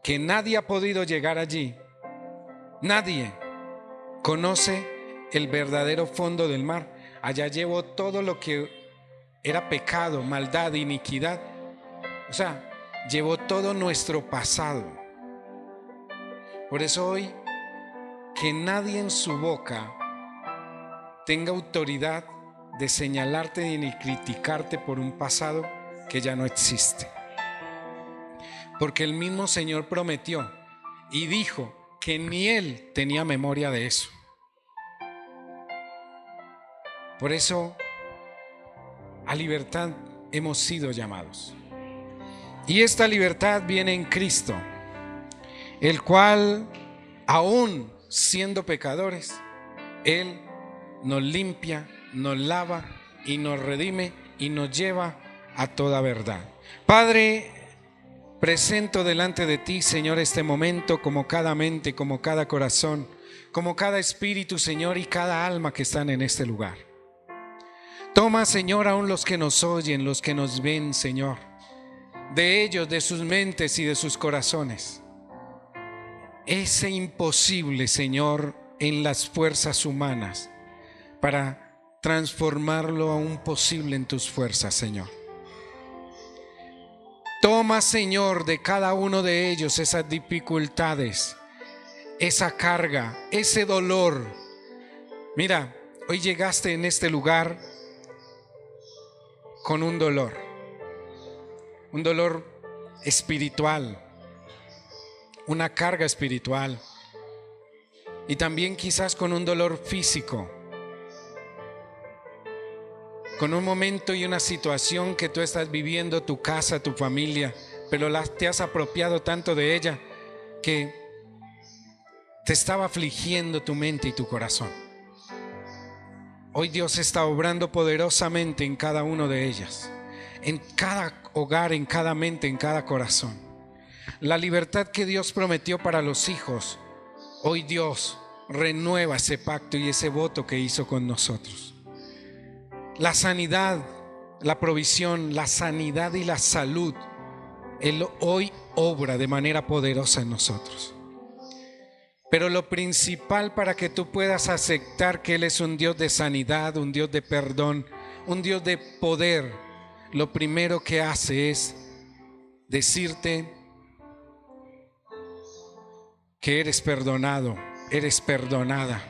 A: que nadie ha podido llegar allí. Nadie conoce el verdadero fondo del mar. Allá llevó todo lo que era pecado, maldad, iniquidad. O sea, llevó todo nuestro pasado. Por eso hoy, que nadie en su boca tenga autoridad de señalarte ni criticarte por un pasado que ya no existe. Porque el mismo Señor prometió y dijo que ni Él tenía memoria de eso. Por eso, a libertad hemos sido llamados. Y esta libertad viene en Cristo, el cual, aún siendo pecadores, Él nos limpia, nos lava y nos redime y nos lleva a toda verdad. Padre, presento delante de ti, Señor, este momento, como cada mente, como cada corazón, como cada espíritu, Señor, y cada alma que están en este lugar. Toma, Señor, aún los que nos oyen, los que nos ven, Señor, de ellos, de sus mentes y de sus corazones, ese imposible, Señor, en las fuerzas humanas, para transformarlo a un posible en tus fuerzas, Señor. Toma, Señor, de cada uno de ellos esas dificultades, esa carga, ese dolor. Mira, hoy llegaste en este lugar con un dolor espiritual, una carga espiritual, y también quizás con un dolor físico, con un momento y una situación que tú estás viviendo, tu casa, tu familia, pero te has apropiado tanto de ella que te estaba afligiendo tu mente y tu corazón. Hoy Dios está obrando poderosamente en cada uno de ellas, en cada hogar, en cada mente, en cada corazón. La libertad que Dios prometió para los hijos, hoy Dios renueva ese pacto y ese voto que hizo con nosotros. La sanidad, la provisión, la sanidad y la salud, Él hoy obra de manera poderosa en nosotros. Pero lo principal para que tú puedas aceptar que Él es un Dios de sanidad, un Dios de perdón, un Dios de poder, lo primero que hace es decirte que eres perdonado, eres perdonada.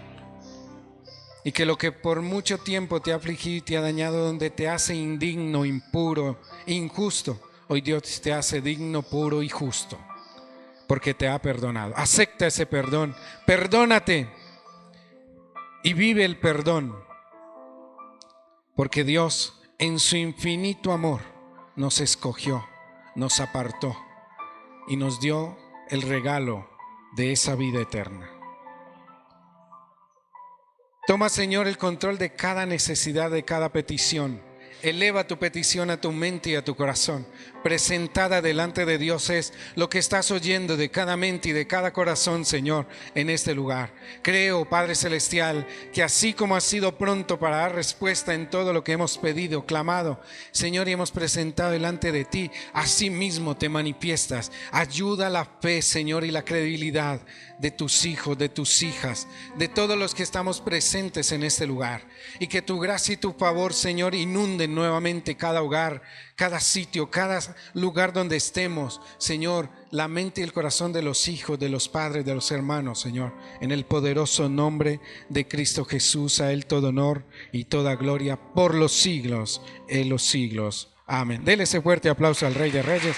A: Y que lo que por mucho tiempo te ha afligido y te ha dañado, donde te hace indigno, impuro, injusto, hoy Dios te hace digno, puro y justo, porque te ha perdonado. Acepta ese perdón, perdónate y vive el perdón, porque Dios en su infinito amor nos escogió, nos apartó y nos dio el regalo de esa vida eterna. Toma, Señor, el control de cada necesidad, de cada petición. Eleva tu petición a tu mente y a tu corazón. Presentada delante de Dios es lo que estás oyendo de cada mente y de cada corazón, Señor, en este lugar. Creo, Padre Celestial, que así como has sido pronto para dar respuesta en todo lo que hemos pedido, clamado, Señor, y hemos presentado delante de ti, así mismo te manifiestas. Ayuda la fe, Señor, y la credibilidad de tus hijos, de tus hijas, de todos los que estamos presentes en este lugar. Y que tu gracia y tu favor, Señor, inunden nuevamente cada hogar, cada sitio, cada lugar donde estemos, Señor, la mente y el corazón de los hijos, de los padres, de los hermanos, Señor, en el poderoso nombre de Cristo Jesús, a Él todo honor y toda gloria por los siglos en los siglos. Amén. Dele ese fuerte aplauso al Rey de Reyes.